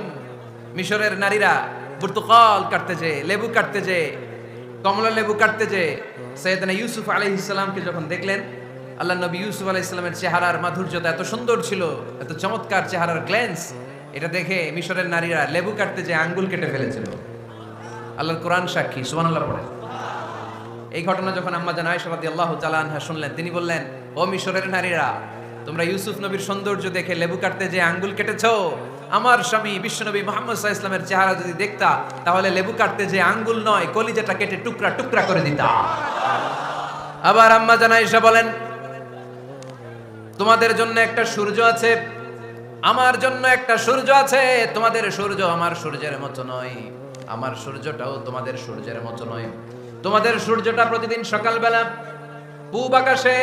মিশরের নারীরা বুর্তুকাল কাটতে যে, লেবু কাটতে যে, কমলা লেবু কাটতে যে সাইয়েদনা ইউসুফ আলাইহিস সালামকে যখন দেখলেন, আল্লাহ নবী ইউসুফ আলাইহিস সালামের চেহারার মাধুর্যতা এত সুন্দর ছিল, এত চমৎকার চেহারার গ্ল্যান্স, এটা দেখে মিশরের নারীরা লেবু কাটতে যে আঙ্গুল কেটে ফেলেছিল। আল্লাহর কোরআন সাক্ষী, সুবহানাল্লাহ পড়েন। এই ঘটনা যখন আম্মা জান আয়েশা রাদিয়াল্লাহু তাআলা আনহা শুনলেন, তিনি বললেন ও মিশরের নারীরা, তোমরা ইউসুফ নবীর সৌন্দর্য দেখে লেবু কাটতে যে আঙ্গুল কেটেছো, আমার স্বামী বিশ্বনবী মুহাম্মদ সাল্লাল্লাহু আলাইহি ওয়াসাল্লামের চেহারা যদি দেখতা, তাহলে লেবু কাটতে যে আঙ্গুল নয়, কলিজাটা কেটে টুকরা টুকরা করে দিতা। আবার আম্মা জান আয়েশা বলেন, তোমাদের জন্য একটা সূর্য আছে, আমার জন্য একটা সূর্য আছে, তোমাদের সূর্য আমার সূর্যের মতো নয়, আমার সূর্যটাও তোমাদের সূর্যের মতো নয়। তোমাদের সূর্যটা প্রতিদিন সকালবেলা পূব আকাশে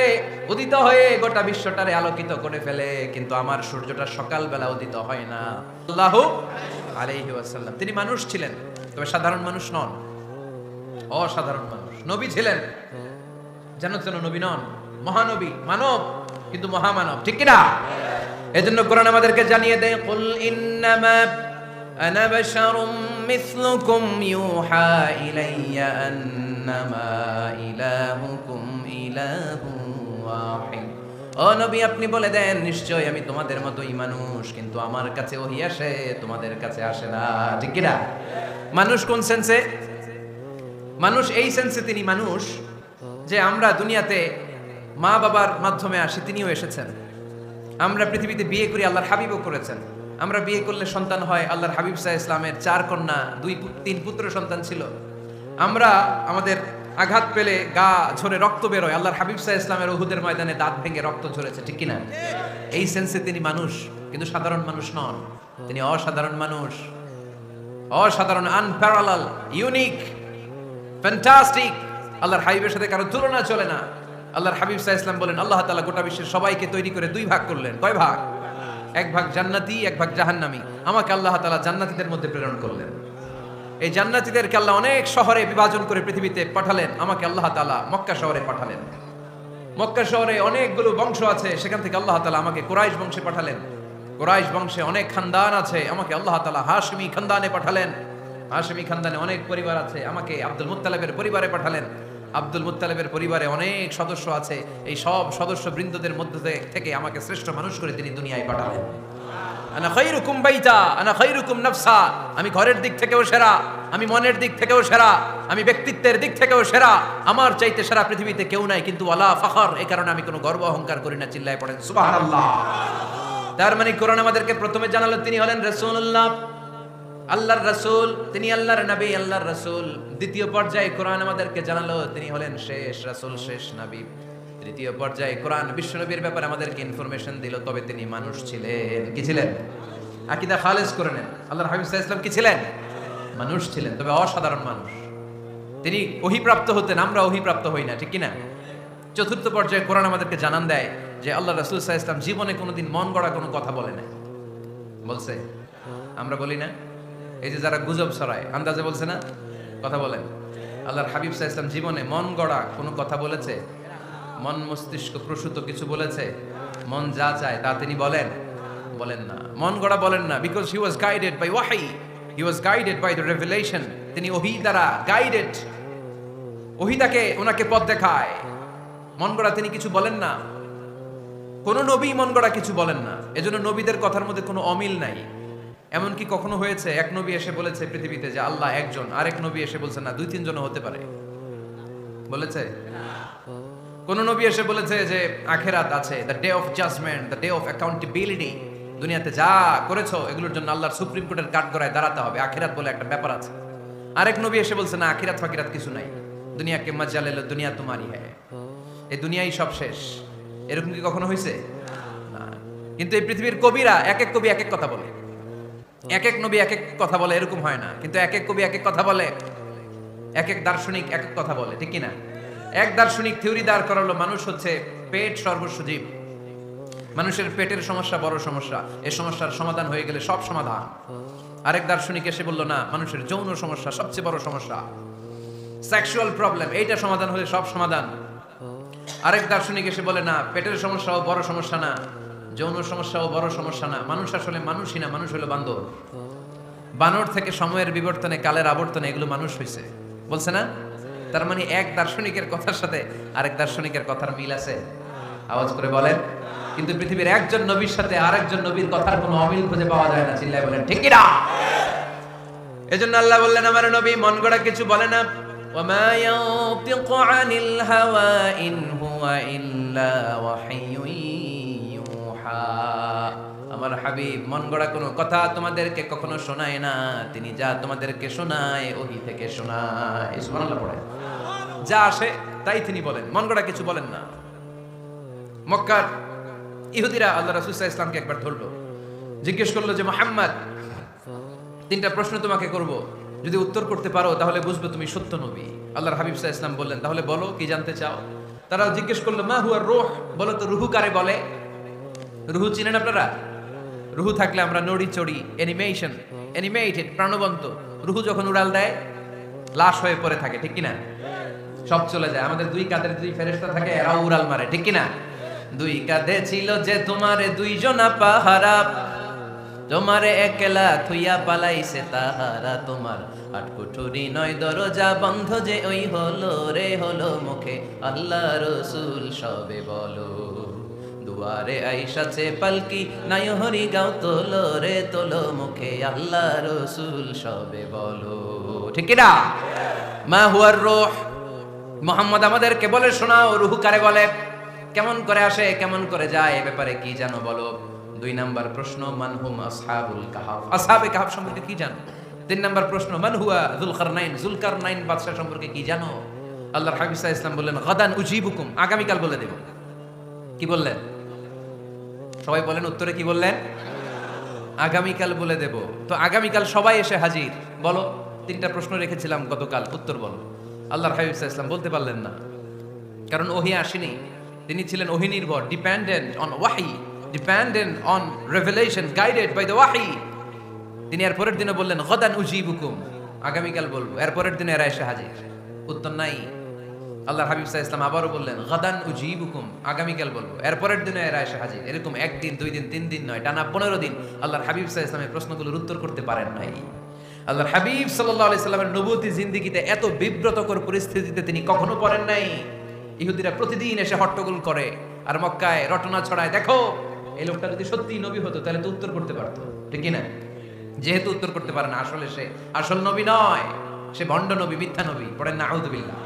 উদিত হয়ে গোটা বিশ্বটারে আলোকিত করে ফেলে, কিন্তু আমার সূর্যটা সকালবেলা উদিত হয় না। সাল্লাল্লাহু আলাইহি ওয়াসাল্লাম তিনি মানুষ ছিলেন, তবে সাধারণ মানুষ নন, অসাধারণ মানুষ। নবী ছিলেন, যেন তেন নবী নন, মহানবী, মানব কিন্তু মহামানব, ঠিক কি না? এজন্য কোরআন আমাদেরকে জানিয়ে দেয় কুল ইন্নামা আনা বাশারুম মিসলুকুম ইউহা ইলাইয়া আন্নামা ইলাহুকুম ইলাহুন ওয়াহিদ। ও নবী আপনি বলে দেন, নিশ্চয় আমি তোমাদের মতোই মানুষ, কিন্তু আমার কাছে ওহী আসে, তোমাদের কাছে আসে না, ঠিক কি না? মানুষ কোন সেন্সে? মানুষ এই সেন্সে তিনি মানুষ যে আমরা দুনিয়াতে মা বাবার মাধ্যমে আসি, তিনিও এসেছেন। আমরা পৃথিবীতে বিয়ে করি, আল্লাহর হাবিবও করেছেন। আমরা বিয়ে করলে সন্তান হয়, আল্লাহর হাবিব সাল্লাল্লাহু আলাইহি ইসলামের 4 কন্যা 3 পুত্র সন্তান ছিল। আমরা আমাদের আঘাত পেলে গা ঝরে রক্ত বেরোয়, আল্লাহর হাবিব সাল্লাল্লাহু আলাইহি ইসলামের উহুদের ময়দানে দাঁত ভেঙে রক্ত ঝরেছে, ঠিক কি না? এই সেন্সে তিনি মানুষ, কিন্তু সাধারণ মানুষ নন, তিনি অসাধারণ মানুষ, অসাধারণ, আনপ্যারালাল, ইউনিক, ফ্যান্টাস্টিক। আল্লাহর হাবিবের সাথে কারো তুলনা চলে না। আল্লাহর হাবিব সাল্লাল্লাহু আলাইহি ওয়াসাল্লাম বলেন আল্লাহ তাআলা গোটা বিশ্বের সবাইকে তৈরি করে 2 ভাগ করলেন। কয় ভাগ? 1 ভাগ জান্নাতি, 1 ভাগ জাহান্নামী। আমাকে আল্লাহ তাআলা জান্নাতীদের মধ্যে প্রেরণ করলেন। এই জান্নাতীদেরকে আল্লাহ অনেক শহরে বিভাজন করে পৃথিবীতে পাঠালেন, আমাকে আল্লাহ তাআলা মক্কা শহরে পাঠালেন। মক্কা শহরে অনেকগুলো বংশ আছে, সেখান থেকে আল্লাহ তাআলা আমাকে কুরাইশ বংশে পাঠালেন। কুরাইশ বংশে অনেক খানদান আছে, আমাকে আল্লাহ তাআলা হাশমি খানদানে পাঠালেন। হাশমি খানদানে অনেক পরিবার আছে, আমাকে আব্দুল মুত্তালিবের পরিবারে পাঠালেন। আব্দুল মুত্তালিবের পরিবারে অনেক সদস্য আছে, এই সব সদস্য বৃন্দদের মধ্যে থেকে আমাকে শ্রেষ্ঠ মানুষ করে তিনি দুনিয়ায় পাঠালেন। আনা খায়রুকুম বাইতা আনা খায়রুকুম নাফসা, আমি ঘরের দিক থেকেও সেরা, আমি মনের দিক থেকেও সেরা, আমি ব্যক্তিত্বের দিক থেকেও সেরা, আমার চাইতে সেরা পৃথিবীতে কেউ নাই, কিন্তু ওয়ালা ফখর, এই কারণে আমি কোনো গর্ব অহংকার করি না। চিল্লায় পড়েন সুবহানাল্লাহ। তার মানে কোরআন আমাদেরকে প্রথমে জানালো তিনি হলেন রাসূলুল্লাহ, আল্লাহর রাসূল, তিনি আল্লাহর নবী, আল্লাহর রাসূল। দ্বিতীয় পর্যায়ে কোরআন আমাদেরকে জানালো তিনি হলেন শেষ রাসূল, শেষ নবী। তৃতীয় পর্যায়ে কোরআন বিশ্বনবীর ব্যাপারে আমাদেরকে ইনফরমেশন দিল, তবে তিনি মানুষ ছিলেন। কি ছিলেন? আকীদা খালেস করে নেন, আল্লাহর হাবিব সাল্লাল্লাহু আলাইহি ওয়াসাল্লাম কি ছিলেন? মানুষ ছিলেন, তবে অসাধারণ মানুষ। তিনি ওহীপ্রাপ্ত হতেন, আমরা ওহীপ্রাপ্ত হই না, ঠিক কি না? চতুর্থ পর্যায়ে কোরআন আমাদেরকে জানান দেয় যে আল্লাহ রাসূল সাল্লাল্লাহু আলাইহি ওয়াসাল্লাম জীবনে কোনোদিন মন গড়া কোনো কথা বলে নাই? বলছে? আমরা বলি না? এই যে যারা গুজব ছড়ায়, আন্দাজে বলছে না? কথা বলেন। আল্লাহর হাবিব সাল্লাল্লাহু আলাইহি ওয়াসাল্লাম জীবনে মন গড়া কোনো কথা বলেছে? মন মস্তিষ্ক প্রসূত কিছু বলেছে? মন যা চায় তা তিনি বলেন? বলেন না। মন গড়া বলেন না, because he was guided by wahi, he was guided by the revelation. তিনি ওহী দ্বারা গাইডেড, ওহী তাকে ওনাকে পথ দেখায়। মন গড়া তিনি কিছু বলেন না, কোন নবী মন গড়া কিছু বলেন না। এজন্য নবীদের কথার মধ্যে কোনো অমিল নাই। এমনকি কখনো হয়েছে এক নবী এসে বলেছে পৃথিবীতে যে আল্লাহ একজন, আরেক নবী এসে বলছে না 2-3 জন হতে পারে? বলেছে? কোন নবী এসে বলেছে যে আখিরাত আছে, the day of judgment, the day of accountability, দুনিয়াতে যা করেছো এগুলোর জন্য আল্লাহর সুপ্রিম কোর্টের কাঠগড়ায় দাঁড়াতে হবে, আখিরাত বলে একটা ব্যাপার আছে? আরেক নবী এসে বলছে না আখিরাত ফাকিরাত কিছু নাই, দুনিয়াকে মজা লেলো, দুনিয়া তোমারই হ্যায়, এই দুনিয়াই সব শেষ। এরকম কি কখনো হয়েছে? না। কিন্তু এই পৃথিবীর কবিরা এক এক কবি এক এক কথা বলে, এক এক নবী এক এক কথা বলে, এরকম হয় না। কিন্তু এক এক কবি এক এক কথা বলে, এক এক দার্শনিক এক এক কথা বলে, ঠিক কি না? এক দার্শনিক থিওরি দাঁড় করালো মানুষ হচ্ছে পেট সর্বস্ব জীব, মানুষের পেটের সমস্যা বড় সমস্যা, এই সমস্যার সমাধান হয়ে গেলে সব সমাধান। আরেক দার্শনিক এসে বলল না, মানুষের যৌন সমস্যা সবচেয়ে বড় সমস্যা, সেক্সুয়াল প্রবলেম, এইটা সমাধান হলে সব সমাধান। আরেক দার্শনিক এসে বলে না, পেটের সমস্যাও বড় সমস্যা না, যৌন সমস্যাও বড় সমস্যা না, মানুষ আসলে মানুষই না, মানুষ হলো বান্দর। বানর থেকে সময়ের বিবর্তনে, কালের আবর্তনে এগুলো মানুষ হয়েছে, বলছে না? তার মানে এক দার্শনিকের কথার সাথে আরেক দার্শনিকের কথার মিল আছে? আওয়াজ করে বলেন। কিন্তু পৃথিবীর একজন নবীর সাথে আরেকজন নবীর কথার কোনো অমিল খুঁজে পাওয়া যায় না, চিল্লায় বলেন ঠিক কি না? এজন্য আল্লাহ বললেন আমার নবী মন গড়া কিছু বলে না। ওয়ামা ইয়ানতিকু আনিল হাওয়া ইন হুয়া ইল্লা ওয়াহিয়ুন ইউহা। আমার হাবিব মন গড়া কোনো কথা তোমাদেরকে কখনো শোনায় না, তিনি যা তোমাদেরকে শোনায় ওহী থেকে শোনায়। সুবহানাল্লাহ পড়ে। যা আসে তাই তিনি বলেন, মন গড়া কিছু বলেন না। মক্কার ইহুদিরা আল্লাহ রাসূল সাল্লাল্লাহু আলাইহি ওয়াসাল্লামকে একবার ধরলো, জিজ্ঞেস করলো যে মুহাম্মদ, 3টা প্রশ্ন তোমাকে করব, যদি উত্তর করতে পারো তাহলে বুঝবে তুমি সত্য নবী। আল্লাহর হাবিব সাল্লাল্লাহু আলাইহি ওয়াসাল্লাম বললেন তাহলে বলো কি জানতে চাও? তারা জিজ্ঞেস করলো মা হুয়া রূহ, বলো তো রূহ কারে বলে? রূহ চিনেন আপনারা? রূহ থাকলে আমরা নড়ি চড়ি, অ্যানিমেশন, অ্যানিমেটেড, প্রাণবন্ত। রূহ যখন উড়াল দেয় লাশ হয়ে পড়ে থাকে, ঠিক কি না? সব চলে যায়। আমাদের 2 কাঁধের 2 ফেরেশতা থাকে, এরাও উড়াল মারে, ঠিক কি না? 2 কাঁধে ছিল যে তোমারে 2 জনা পাহারা, তোমারে একলা থুইয়া পালাইছে তাহারা, তোমার আটকুঠুরি নয় দরজা বন্ধ যে ওই হলো রে হলো মুখে আল্লাহ রসুল সবে বলো, দুয়ারে আইসাছে পালকি নাই হরি গাও তোলো রে তোলো মুখে আল্লাহ রসুল সবে বলো, ঠিক কি না? মা হুয়ার রূহ, মুহাম্মদ আমাদেরকে বলে শোনাও রূহ কারে বলে, কেমন করে আসে, কেমন করে যায়, এ ব্যাপারে কি জানো বলো। 2 নাম্বার প্রশ্ন মানহুম আসহাবুল কাহাফ, আসহাবে কাহাফ সম্পর্কে কি জানো? 3 নাম্বার প্রশ্ন মান হুয়া যুলকারনাইন, যুলকারনাইন বাদশা সম্পর্কে কি জানো? আল্লাহর হাবিব সাল্লাল্লাহু আলাইহি ওয়াসাল্লাম বললেন গাদান উজিবুকুম, আগামীকাল বলে দেব। কি বললেন? সবাই বলেন উত্তরে কি বললেন? আগামীকাল বলে দেব। তো আগামীকাল সবাই এসে হাজির, বলো 3টা প্রশ্ন রেখেছিলাম গতকাল, উত্তর বলো। আল্লাহর হাবিব সাল্লাল্লাহু আলাইহি ওয়াসাল্লাম বলতে পারলেন না, কারণ ওহী আসেনি। তিনি ছিলেন ওহী নির্ভর, ডিপেন্ডেন্ট অন ওয়াহি, dependent on revelation, guided by the wahi. তিনি এর পরের দিনে বললেন গাদান উজিবুকুম, আগামীকাল বলবো। এর পরের দিনে এরা এসে হাজির, উত্তর নাই। আল্লাহর হাবিব সাল্লাল্লাহু আলাইহি ওয়াসাল্লাম আবারও বললেন গাদান উজিবুকুম, আগামীকাল বলবো। এর পরের দিনে এরা এসে হাজির। এরকম 1 দিন 2 দিন 3 দিন নয়, টানা 15 দিন আল্লাহর হাবিব সাল্লাল্লাহু আলাইহি ওয়াসাল্লামের প্রশ্নগুলোর উত্তর করতে পারেন নাই। আল্লাহর হাবিব সাল্লাল্লাহু আলাইহি ওয়াসাল্লামের নবুয়তি জিন্দেগিতে এত বিব্রতকর পরিস্থিতিতে তিনি কখনো পড়েন নাই। ইহুদিরা প্রতিদিন এসে হট্টগোল করে আর মক্কায় রটনা ছড়ায়, দেখো এই লোকটা যদি সত্যি নবী হতো তাহলে তো উত্তর করতে পারতো, ঠিক কি না? যেহেতু উত্তর করতে পারে না, আসলে সে আসল নবী নয়, সে ভণ্ড নবী, মিথ্যা নবী। পড়েন না আউযুবিল্লাহ।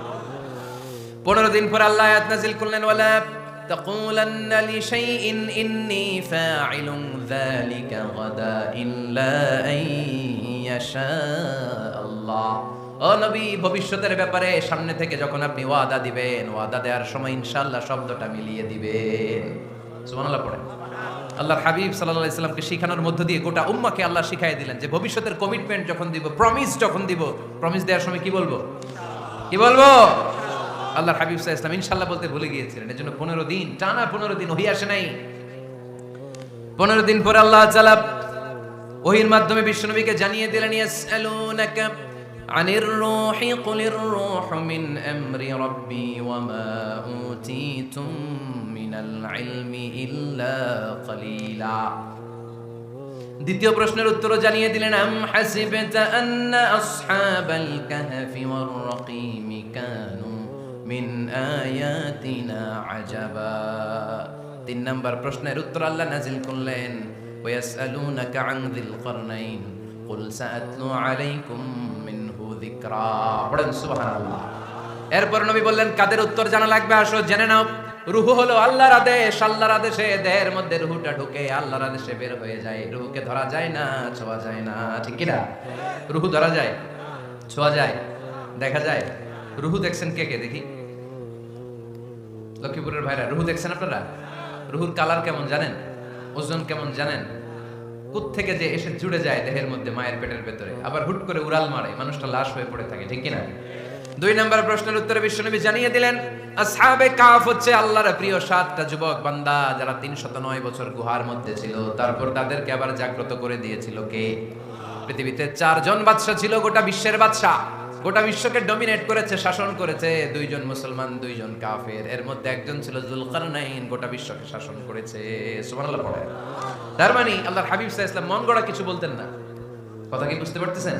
15 দিন পর আল্লাহ আয়াত নাযিল করলেন ওয়ালা তাকুলান্না লিশাইইন ইন্নী ফাইলুন যালিকা গাদা ইল্লা আইয়াশা আল্লাহ। ও নবী, ভবিষ্যতের ব্যাপারে সামনে থেকে যখন আপনি ওয়াদা দিবেন, ওয়াদা দেওয়ার সময় ইনশাআল্লাহ শব্দটা মিলিয়ে দিবেন। সুবহানাল্লাহ পড়েন। আল্লাহর হাবিব সাল্লাল্লাহু আলাইহি সাল্লামকে শিখানোর মধ্য দিয়ে গোটা উম্মাহকে আল্লাহ শিখাই দিলেন যে ভবিষ্যতের কমিটমেন্ট যখন দিব, প্রমিস যখন দিব, প্রমিস দেওয়ার সময় কি বলবো? কি বলবো? আল্লাহর হাবিব সাল্লাল্লাহু আলাইহি ওয়াসাল্লাম ইনশাআল্লাহ বলতে ভুলে গিয়েছিলেন। এজন্য 15 দিন টানা 15 দিন ওহী আসে নাই। 15 দিন পরে আল্লাহ তাআলা ওহীর মাধ্যমে বিশ্বনবীকে জানিয়ে দিলেন, ইয়াসআলুনাকা আনির রূহি কুলির রূহু মিন আমরি রাব্বি ওয়া মা উতীতুম মিনাল ইলমি ইল্লা কালিলা। দ্বিতীয় প্রশ্নের উত্তরও জানিয়ে দিলেন, আম হাসিবতা আন্না আসহাবাল কাহফি ওয়ার রাকিম কানু মিন আয়াতিনা আজাবা। 3 নাম্বার প্রশ্নের উত্তর আল্লাহ নাযিল করলেন, ওয়ায়াসআলুনাকা আন যিল কারনাইন কুল সাআতলু আলাইকুম মিনহু যিকরা। পড়েন সুবহানাল্লাহ। এরপর নবী বললেন, কাদের উত্তর জানা লাগবে, আসো জেনে নাও। রূহ হলো আল্লাহর আদেশ, আল্লাহর আদেশে দেহের মধ্যে রূহটা ঢুকে আল্লাহর আদেশে বের হয়ে যায়। রূহকে ধরা যায় না, ছোঁয়া যায় না, ঠিক কি না? রূহ ধরা যায়, ছোঁয়া যায়, দেখা যায়। রূহ দেখছেন কে কে? দেখি লক্ষ্মীপুরের ভাইরা, রূহ দেখছেন আপনারা? রূহুর কালার কেমন জানেন? ওজন কেমন জানেন? কোত্থেকে যে এসে জুড়ে যায় দেহের মধ্যে, মায়ের পেটের ভেতরে, আবার হুট করে উড়াল মারে, মানুষটা লাশ হয়ে পড়ে থাকে, ঠিক কি না? 2 নম্বর প্রশ্নের উত্তরে বিশ্বনবী জানিয়ে দিলেন, আসহাবে কাহফ হচ্ছে আল্লাহর প্রিয় 7টা যুবক বান্দা যারা 309 বছর গুহার মধ্যে ছিল। তারপর তাদেরকে আবার জাগ্রত করে দিয়েছিল কে? পৃথিবীতে 4 জন বাদশা ছিল, গোটা বিশ্বের বাদশা, গোটা বিশ্বকে ডমিনেট করেছে, শাসন করেছে। 2 জন মুসলমান, 2 জন কাফের। এর মধ্যে একজন ছিল যুলকারনাইন, গোটা বিশ্বকে শাসন করেছে। সুবহানাল্লাহ পড়ে। তার মানে আল্লাহর হাবিব সাল্লাল্লাহু আলাইহি ওয়াসাল্লাম মন গড়া কিছু বলতেন না। কথা কি বুঝতে পারতেছেন?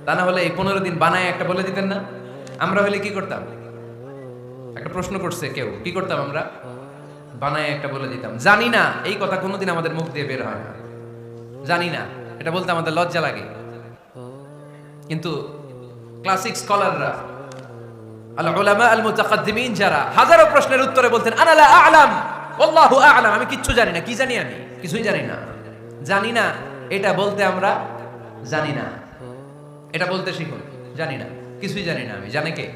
তা না হলে এই 15 দিন বানায় একটা বলে দিতেন না? আমরা হলে কি করতাম? একটা প্রশ্ন করছে কেউ, কি করতাম আমরা? বানায় একটা বলে দিতাম। জানি না, এই কথা কোনোদিন আমাদের মুখ দিয়ে বের হয় না। জানি না, এটা বলতে আমাদের লজ্জা লাগে। কিন্তু ক্লাসিক স্কলাররা, আল উলামা আল মুতাকাদ্দিমিন, যারা হাজারো প্রশ্নের উত্তরে বলতেন, আনা লা আ'লাম ওয়াল্লাহু আ'লাম, আমি কিচ্ছু জানি না। কি জানি? আমি কিছুই জানি না। জানি না এটা বলতে আমরা জানি না, এটা বলতে শিখুন। জানি না, কিছুই জানি না আমি। জানে কে?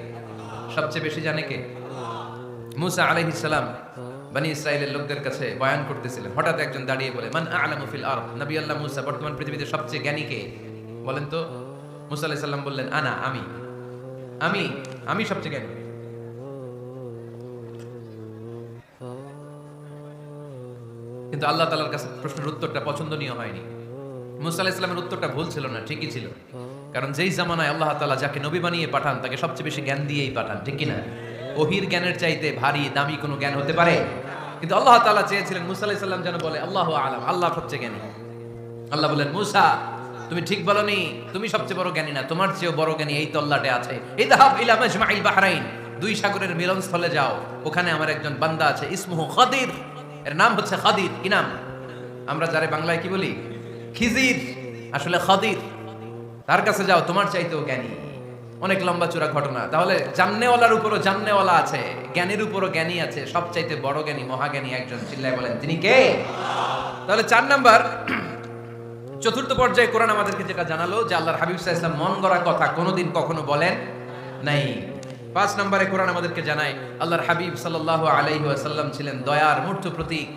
সবচেয়ে বেশি জানে কে? মুসা আলাইহিস সালাম বনি ইসরাইলের লোকদের কাছে বয়ান করতেছিলেন। হঠাৎ একজন দাঁড়িয়ে বলে, মান আ'লামু ফিল আরদ। নবী আল্লাহ মুসা, বর্তমান পৃথিবীতে সবচেয়ে জ্ঞানী কে বলেন তো? মুসা আলাইহিস সালাম বললেন, আনা, আমি আমি আমি সবচেয়ে জ্ঞানী। কিন্তু আল্লাহ তাআলার কাছে প্রশ্নের উত্তরটা পছন্দনীয় হয়নি। মুসা আলাইহিস সালামের উত্তরটা ভুল ছিল না, ঠিকই ছিল। কারণ যেই জামানায় আল্লাহ তাআলা যাকে নবী বানিয়ে পাঠান তাকে সবচেয়ে বেশি জ্ঞান দিয়েই পাঠান, ঠিক কি না? ওহীর জ্ঞানের চাইতে ভারী দামি কোনো জ্ঞান হতে পারে? কিন্তু আল্লাহ তাআলা চেয়েছিলেন মুসা আলাইহিস সালাম যেন বলে, আল্লাহু আ'লাম, আল্লাহ সবচেয়ে জ্ঞানী। আল্লাহ বললেন, মুসা তুমি ঠিক বলনি, তুমি সবচেয়ে বড় জ্ঞানী না, তোমার চেয়েও বড় জ্ঞানী এই তল্লাটে আছে। ইযহাব ইলা মাজমাইল বাহরাইন, 2 সাগরের মিলনস্থলে যাও, ওখানে আমার একজন বান্দা আছে, ইসমুহু খাদির, এর নাম হচ্ছে খাদির। কি নাম? আমরা যারা বাংলায় কি বলি? খিজির, আসলে খাদির। তার কাছে যাও, তোমার চাইতেও জ্ঞানী। অনেক লম্বা চূড়া ঘটনা। তাহলে জান্নেওয়ালার উপরও জান্নেওয়ালা আছে, জ্ঞানীর উপরও জ্ঞানী আছে, সবচাইতে বড় জ্ঞানী, মহাজ্ঞানী একজন। চিল্লায় বলেন, তিনি কে? তাহলে 4 নাম্বার, চতুর্থ পর্যায়ে কোরআন আমাদেরকে যেটা জানালো যে আল্লাহর হাবিব সাল্লাল্লাহু আলাইহি ওয়াসাল্লাম মন গড়া কথা কোনোদিন কখনো বলেন নাই। 5 নম্বরে কোরআন আমাদেরকে জানায় আল্লাহর হাবিব সাল্লাল্লাহু আলাইহি ওয়াসাল্লাম ছিলেন দয়ার মূর্ত প্রতীক,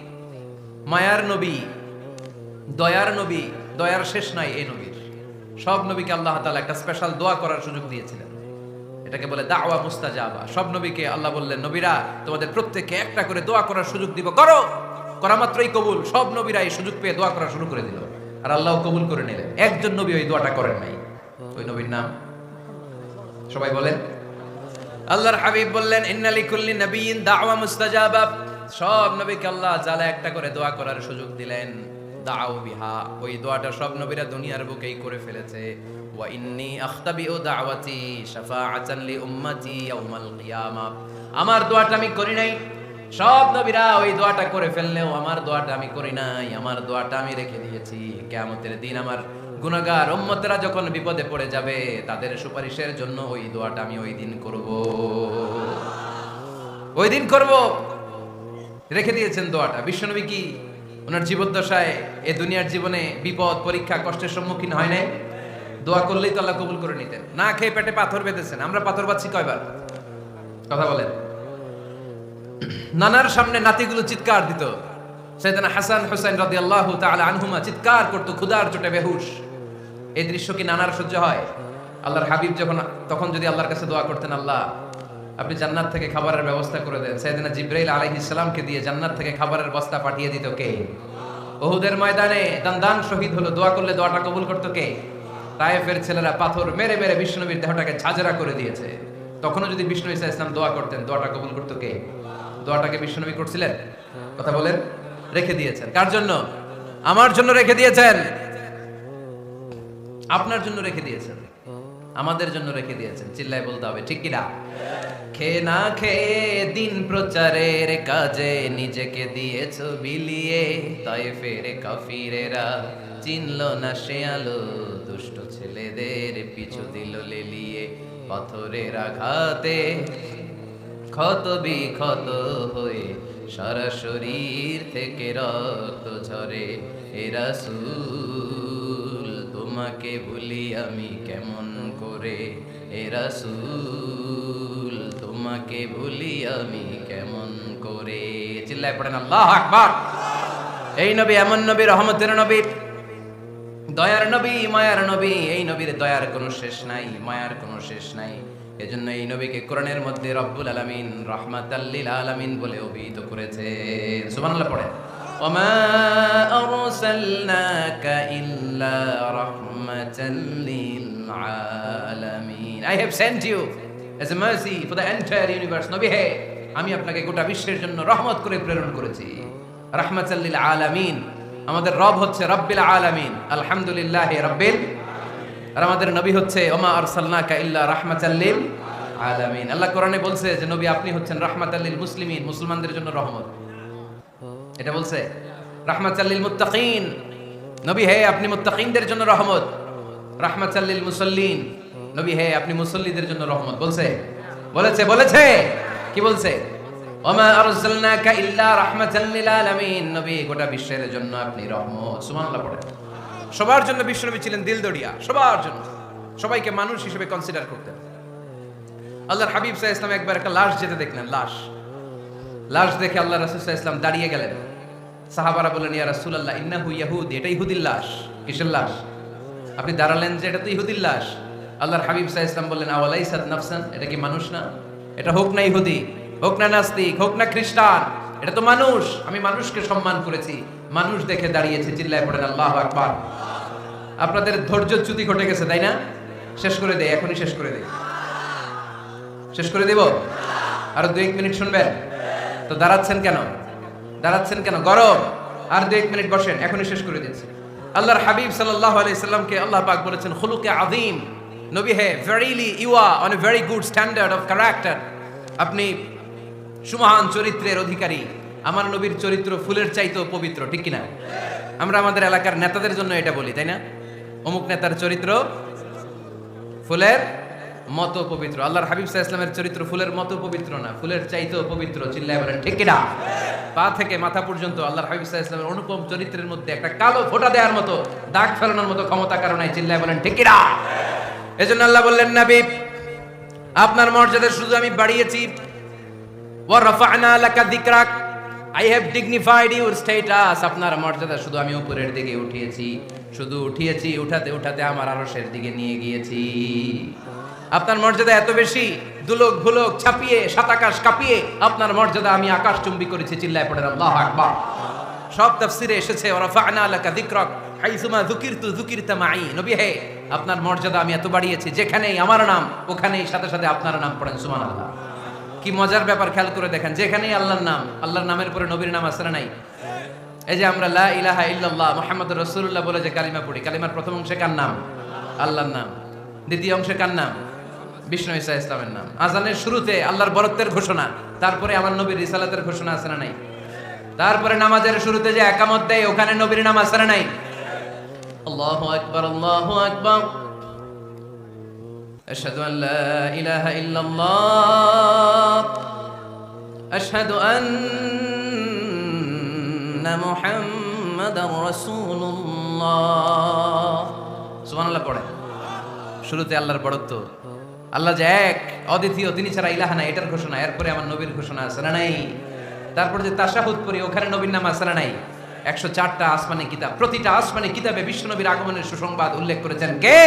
মায়ার নবী, দয়ার নবী। দয়ার শেষ নাই এই নবীর। সব নবীকে আল্লাহ তাআলা একটা স্পেশাল দোয়া করার সুযোগ দিয়েছিলেন, এটাকে বলে দাওয়া মুস্তাজাবা। সব নবীকে আল্লাহ বললেন, নবীরা তোমাদের প্রত্যেককে একটা করে দোয়া করার সুযোগ দিব, করো। করা মাত্রই কবুল। সব নবীরা এই সুযোগ পেয়ে দোয়া করা শুরু করে দিল, আর আল্লাহ কবুল করে নিলেন। একজন নবী ওই দোয়াটা করেন নাই। ওই নবীর নাম সবাই বলেন। আল্লাহর হাবিব বললেন, ইন্না লিকুল্লি নাবিয়্যিন দাওয়া মুস্তাজাবা। সব নবীকে আল্লাহ তাআলা একটা করে দোয়া করার সুযোগ দিলেন। দাও বিহা, ওই দোয়াটা সব নবীরা দুনিয়ার বুকেই করে ফেলেছে। ওয়া ইন্নী আখতাবিউ দাওয়াতি শাফাআতান লি উম্মতি ইয়াউমাল কিয়ামা। আমার দোয়াটা আমি করি নাই, সব নবীরা ওই দোয়াটা করে ফেললেও আমার দোয়াটা আমি করি নাই। আমার দোয়াটা আমি রেখে দিয়েছি কিয়ামতের দিন আমার গুনাহগার উম্মতেরা যখন বিপদে পড়ে যাবে তাদের সুপারিশের জন্য ওই দোয়াটা আমি ওই দিন করব, ওই দিন করব। রেখে দিয়েছেন দোয়াটা। বিশ্বনবী কি ওনার জীবদ্দশায় এ দুনিয়ার জীবনে বিপদ, পরীক্ষা, কষ্টের সম্মুখীন হয় নাই? দোয়া করলেই তো আল্লাহ কবুল করে নিতেন। না খেয়ে পেটে পাথর বেঁধেছেন। আমরা পাথর পাচ্ছি কয়বার? কথা বলেন। নানার সামনে নাতিগুলো চিৎকার দিত। সাইয়েদনা হাসান হুসাইন রাদিয়াল্লাহু তাআলা আনহুমা চিৎকার করত, ক্ষুধার চোটে বেহুশ। এই দৃশ্য কি নানার সহ্য হয়? আল্লাহর হাবিব যখন তখন যদি আল্লাহর কাছে দোয়া করতেন, আল্লাহ আপনি জান্নাত থেকে খাবারের ব্যবস্থা করে দেন। সাইয়েদনা জিবরাইল আলাইহিস সালামকে দিয়ে জান্নাত থেকে খাবারের বস্তা পাঠিয়ে দিত কে? উহুদের ময়দানে দান শহীদ হলো, দোয়া করলে দোয়াটা কবুল করতো কে? তায়েফের ছেলেরা পাথর মেরে মেরে বিষ্ণুনবীর দেহটাকে ঝাঁঝরা করে দিয়েছে। তখনও যদি বিষ্ণু ঈসা ইসলাম দোয়া করতেন, দোয়াটা কবুল করতো কে? দোয়াটাকে বিষ্ণুনবী করছিলেন? কথা বলেন। রেখে দিয়েছেন কার জন্য? আমার জন্য রেখে দিয়েছেন, আপনার জন্য রেখে দিয়েছেন, আমাদের জন্য রেখে দিয়েছেন। চিল্লায় বলতে হবে ঠিক কিনা? খেয়ে না খেয়ে দিন প্রচারের কাজে নিজেকে দিয়েছ বিলিয়ে, তায়েফের কাফিরেরা চিনল না সে আলো, দুষ্ট ছেলেদের পিছু দিল লেলিয়ে। পাথরের আঘাতে ক্ষত বিক্ষত হয়ে সারা শরীর থেকে রক্ত ঝরে। হে রাসূল তোমাকে ভুলি আমি কেমন করে, হে রাসূল তোমাকে ভুলি আমি কেমন করে। চিল্লায় পড়েন আল্লাহু আকবার। এই নবী এমন নবী, রহমতের নবী, দয়ার নবী, মায়ার নবী। এই নবীর দয়ার কোনো শেষ নাই, মায়ার কোনো শেষ নাই। এজন্য এই নবীকে কোরআনের মধ্যে রব্বুল আলামিন রাহমাতাল লিল আলামিন বলে অভিহিত করেছে। সুবহানাল্লাহ পড়েন। ওমা আরসালনাকা ইল্লা রাহমাতাল লিল আলামিন। I have sent you as a mercy for the entire universe. নবী হে, আমি আপনাকে গোটা বিশ্বের জন্য রহমত করে প্রেরণ করেছি। রাহমাতাল লিল আলামিন। আমাদের রব হচ্ছে রব্বিল আলামিন, আলহামদুলিল্লাহি রাব্বিল। আর আমাদের নবী হচ্ছে ওমা আরসালনাকা ইল্লা রাহমাতাল লিল আলামিন। আল্লাহ কোরআনে বলছে যে নবী আপনি হচ্ছেন রাহমাতাল লিল মুসলিমিন, মুসলমানদের জন্য রহমত। এটা বলছে রাহমাতাল লিল মুত্তাকিন, নবী হে আপনি মুত্তাকিনদের জন্য রহমত। রাহমাতাল লিল মুসাল্লিন, নবী হে আপনি মুসল্লিদের জন্য রহমত। বলছে বলেছে কি বলছে? ওমা আরসালনাকা ইল্লা রাহমাতাল লিল আলামিন, নবী গোটা বিশ্বের জন্য আপনি রহমত। সুবহানাল্লাহ পড়ে। সবার জন্য বিশ্বনবী ছিলেন দিলদরিয়া, সবার জন্য, সবাইকে মানুষ হিসেবে কনসিডার করতেন। আল্লাহর হাবিব সাল্লাল্লাহু আলাইহি ওয়াসাল্লাম একবার একটা লাশ যেতে দেখলেন, লাশ দেখে আল্লাহ রাসূল সাল্লাল্লাহু আলাইহি ওয়াসাল্লাম দাঁড়িয়ে গেলেন। সাহাবারা বললেন ইয়া রাসূলুল্লাহ ইন্নাহু ইয়াহুদি, এটা ইহুদির লাশ। কিসের লাশ? আপনি দাঁড়ালেন যে এটা তো ইহুদির লাশ। আল্লাহর হাবিব সাল্লাল্লাহু আলাইহি ওয়াসাল্লাম বললেন আওয়ালাইসাত নাফসান, এটা কি মানুষ না? এটা হোক না ইহুদি, হোক না নাস্তিক, হোক না খ্রিস্টান, এটা তো মানুষ। আমি মানুষকে সম্মান করেছি, মানুষ দেখে দাঁড়িয়েছে। চিল্লায় পড়েন আল্লাহু আকবার। আপনাদের ধৈর্যচ্যুতি ঘটে গেছে তাই না? শেষ করে দেই, এখনই শেষ করে দেই। শেষ করে দেব? আরো 2-1 মিনিট শুনবেন তো? দাঁড়াচ্ছেন কেন? গরম। আর 2-1 মিনিট বসেন, এখনই শেষ করে দিচ্ছি। আল্লাহর হাবিব সাল্লাল্লাহু আলাইহি সাল্লামকে আল্লাহ পাক বলেছেন খুলুকে আযীম, নবী হে verily you are on a very good standard of character. আপনি সুমহান চরিত্রের অধিকারী। আমার নবীর চরিত্র ফুলের চাইতেও পবিত্র, ঠিক কিনা? আমরা আমাদের এলাকার নেতাদের জন্য এটা বলি তাই না? অমুক নেতার চরিত্র ফুলের মতো পবিত্র। আল্লাহর হাবিব সাল্লাল্লাহু আলাইহি ওয়াসাল্লামের চরিত্র ফুলের মতো পবিত্র না, ফুলের চাইতেও পবিত্র। চিল্লায় বলেন ঠিক কিনা? পা থেকে মাথা পর্যন্ত আল্লাহর হাবিব সাল্লাল্লাহু আলাইহি ওয়াসাল্লামের অনুপম চরিত্রের মধ্যে একটা কালো ফোঁটা দেওয়ার মতো, দাগ ফেলানোর মতো ক্ষমতা কারণ নাই। চিল্লায় বলেন ঠিক কিনা? এজন্য আল্লাহ বললেন নবী আপনার মর্যাদা শুধু আমি বাড়িয়েছি, ওয়া রাফা'না লাকা যিকরাক, I have dignified your status. আপনার মর্যাদা শুধু আমি উপরের দিকে উঠিয়েছি, উঠাতে উঠাতে আমার আরশের দিকে নিয়ে গিয়েছি। আপনার মর্যাদা এত বেশি, দুলক ভুলক ছাপিয়ে, সাত আকাশ কাঁপিয়ে আপনার মর্যাদা আমি আকাশচুম্বী করেছি। চিল্লায় পড়েন আল্লাহু আকবার। সব তাফসিরে এসেছে ওয়া রাফা'না লাকা যিকরাক হাইসুমা যুকিরতু যুকিরতা মাই। নবী হে আপনার মর্যাদা আমি এত বাড়িয়েছি, যেখানেই আমার নাম ওখানেই সাথে সাথে আপনার নাম পড়েন। সুবহানাল্লাহ। কি মজার ব্যাপার, খেয়াল করে দেখেন। যেখানেই আল্লাহর নাম, আল্লাহর নামের পরে নবীর নাম আছে না নাই? এই যে আমরা লা ইলাহা ইল্লাল্লাহ মুহাম্মাদুর রাসূলুল্লাহ বলে যে কালিমা পড়ি, কালিমার প্রথম অংশে কার নাম? আল্লাহর নাম। দ্বিতীয় অংশে কার নাম? বিষ্ণু ঈসা ইসলামের নাম। আজানের শুরুতে আল্লাহর বরত্বের ঘোষণা, তারপরে আমার নবীর রিসালাতের ঘোষণা আছে না নাই? তারপরে নামাজের শুরুতে যে একামত দেয় ওখানে নবীর নাম আছে না নাই? আল্লাহু আকবার, আল্লাহু আকবার। আশহাদু আন লা ইলাহা ইল্লাল্লাহ, আশহাদু আন্না মুহাম্মাদার রাসূলুল্লাহ। সুবহানাল্লাহ পড়ে। শুরুতে আল্লাহর বড়ত্ব, আল্লাহ যে এক অদ্বিতীয়, তিনি ছাড়া ইলাহা নাই, এটার ঘোষণা। এরপরে আমার নবীর ঘোষণা আছে না নাই? তারপর যে তাশাহুদ পড়ি ওখানে নবীর নাম আছে না নাই? 104টা আসমানি কিতাব, প্রতিটা আসমানি কিতাবে বিশ্ব নবীর আগমনের সুসংবাদ উল্লেখ করেছেন কে?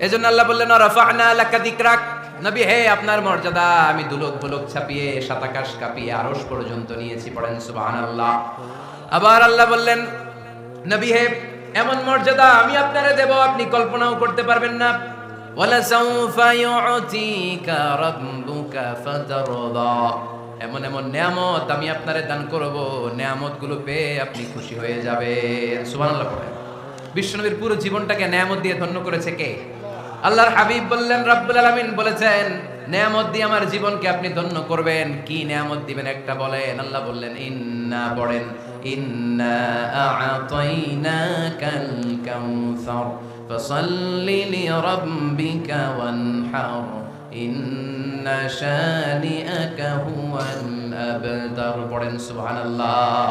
এজন্য আল্লাহ বললেন রাফা'না লাকা যিকরাক, নবী হে, আপনার মর্যাদা আমি দুলক বুলক ছাপিয়ে সাতাকাশ কাঁপিয়ে আরশ পর্যন্ত নিয়েছি, পড়েন সুবহানাল্লাহ। আবার আল্লাহ বললেন, নবী হে, এমন মর্যাদা আমি আপনারে দেব আপনি কল্পনাও করতে পারবেন না। ওয়ালা সাউফা ইউতিকা রাব্বুকা ফাতারদা, এমন এমন নিয়ামত আমি আপনারে দান করব, নিয়ামতগুলো পেয়ে আপনি খুশি হয়ে যাবেন। সুবহানাল্লাহ পড়েন। বিশ্বনবীর পুরো জীবনটাকে নিয়ামত দিয়ে ধন্য করেছে কে? আল্লাহর হাবিব বললেন, রব্বুল আলামিন বলেছেন নিয়ামত দিয়ে আমার জীবনকে আপনি ধন্য করবেন। কি নিয়ামত দিবেন একটা বলেন। আল্লাহ বললেন, ইন্না, পড়েন, ইন্না আ'তাইনাকাল কাউসার ফাসাল্লি লিরাব্বিকা ওয়ানহার ইন্না শানিআকা হুয়াল আবতার, পড়েন সুবহানাল্লাহ।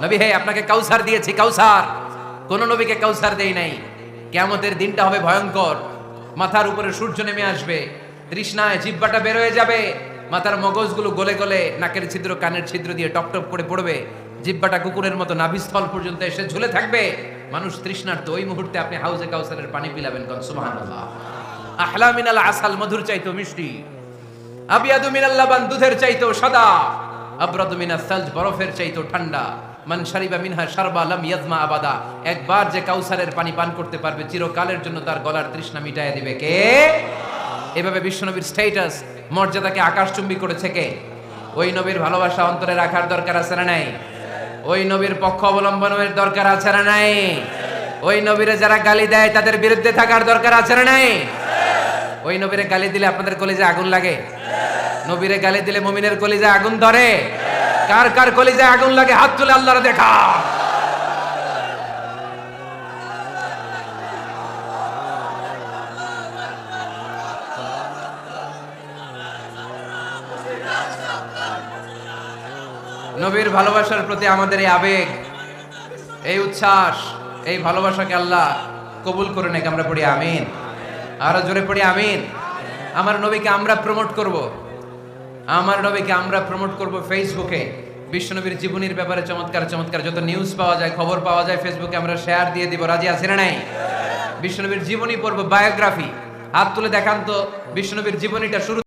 নবী হে, আপনাকে কাউসার দিয়েছি, কাউসার। কোন নবীকে কাউসার দেই নাই। কিয়ামতের দিনটা হবে ভয়ঙ্কর। মাথার উপরে সূর্য নেমে আসবে, তৃষ্ণায় জিহ্বাটা বের হয়ে যাবে, মাথার মগজগুলো গলে গলে নাকের ছিদ্র কানের ছিদ্র দিয়ে টপ টপ করে পড়বে, জিহ্বাটা কুকুরের মতো নাভিস্থল পর্যন্ত এসে ঝুলে থাকবে। মানুষ তৃষ্ণার্ত। ওই মুহূর্তে আপনি হাউজে কাউসারের পানি পিলাবেন, কোন সুবহানাল্লাহ। আহলা মিনাল আসাল, মধুর চাইতো মিষ্টি। আবিয়াদু মিনাল লাবান, দুধের চাইতো সাদা। আবরাদু মিনাস সালজ, বরফের চাইতো ঠান্ডা। মান শারিবা মিনহা শারবা লাম ইয়াজমা আবাদা, একবার যে কাউসারের পানি পান করতে পারবে চিরকালের জন্য তার গলার তৃষ্ণা মিটাইয়া দিবে কে? এভাবে বিশ্বনবীর স্ট্যাটাস, মর্যাদাকে আকাশচুম্বী করেছে কে? ওই নবীর ভালোবাসা অন্তরে রাখার দরকার আছে না নাই? ওই নবীর পক্ষ অবলম্বনের দরকার আছে না নাই? ওই নবীরে যারা গালি দেয় তাদের বিরুদ্ধে থাকার দরকার আছে না নাই? ওই নবীরে গালি দিলে আপনাদের কলিজায় আগুন লাগে? নবীরে গালি দিলে মুমিনের কলিজায় আগুন ধরে? কার কার কলিজায় আগুন লাগে হাত তুলে আল্লাহর দেখা। নবীর ভালোবাসার প্রতি আমাদের এই আবেগ, এই উচ্ছ্বাস, এই ভালোবাসাকে আল্লাহ কবুল করে নেক। আমরা পড়ি আমিন। আরো জোরে পড়ি আমিন। আমার নবীকে আমরা প্রমোট করব। আমার নবীকে আমরা প্রমোট করব ফেসবুকে। বিশ্বনবীর জীবনীর ব্যাপারে চমৎকার চমৎকার যত নিউজ পাওয়া যায়, খবর পাওয়া যায়, ফেসবুকে আমরা শেয়ার দিয়ে দিব। রাজি আছে না নাই? বিশ্বনবীর জীবনী পড়ব, বায়োগ্রাফি। হাত তুলে দেখান তো বিশ্বনবীর জীবনীটা শুরু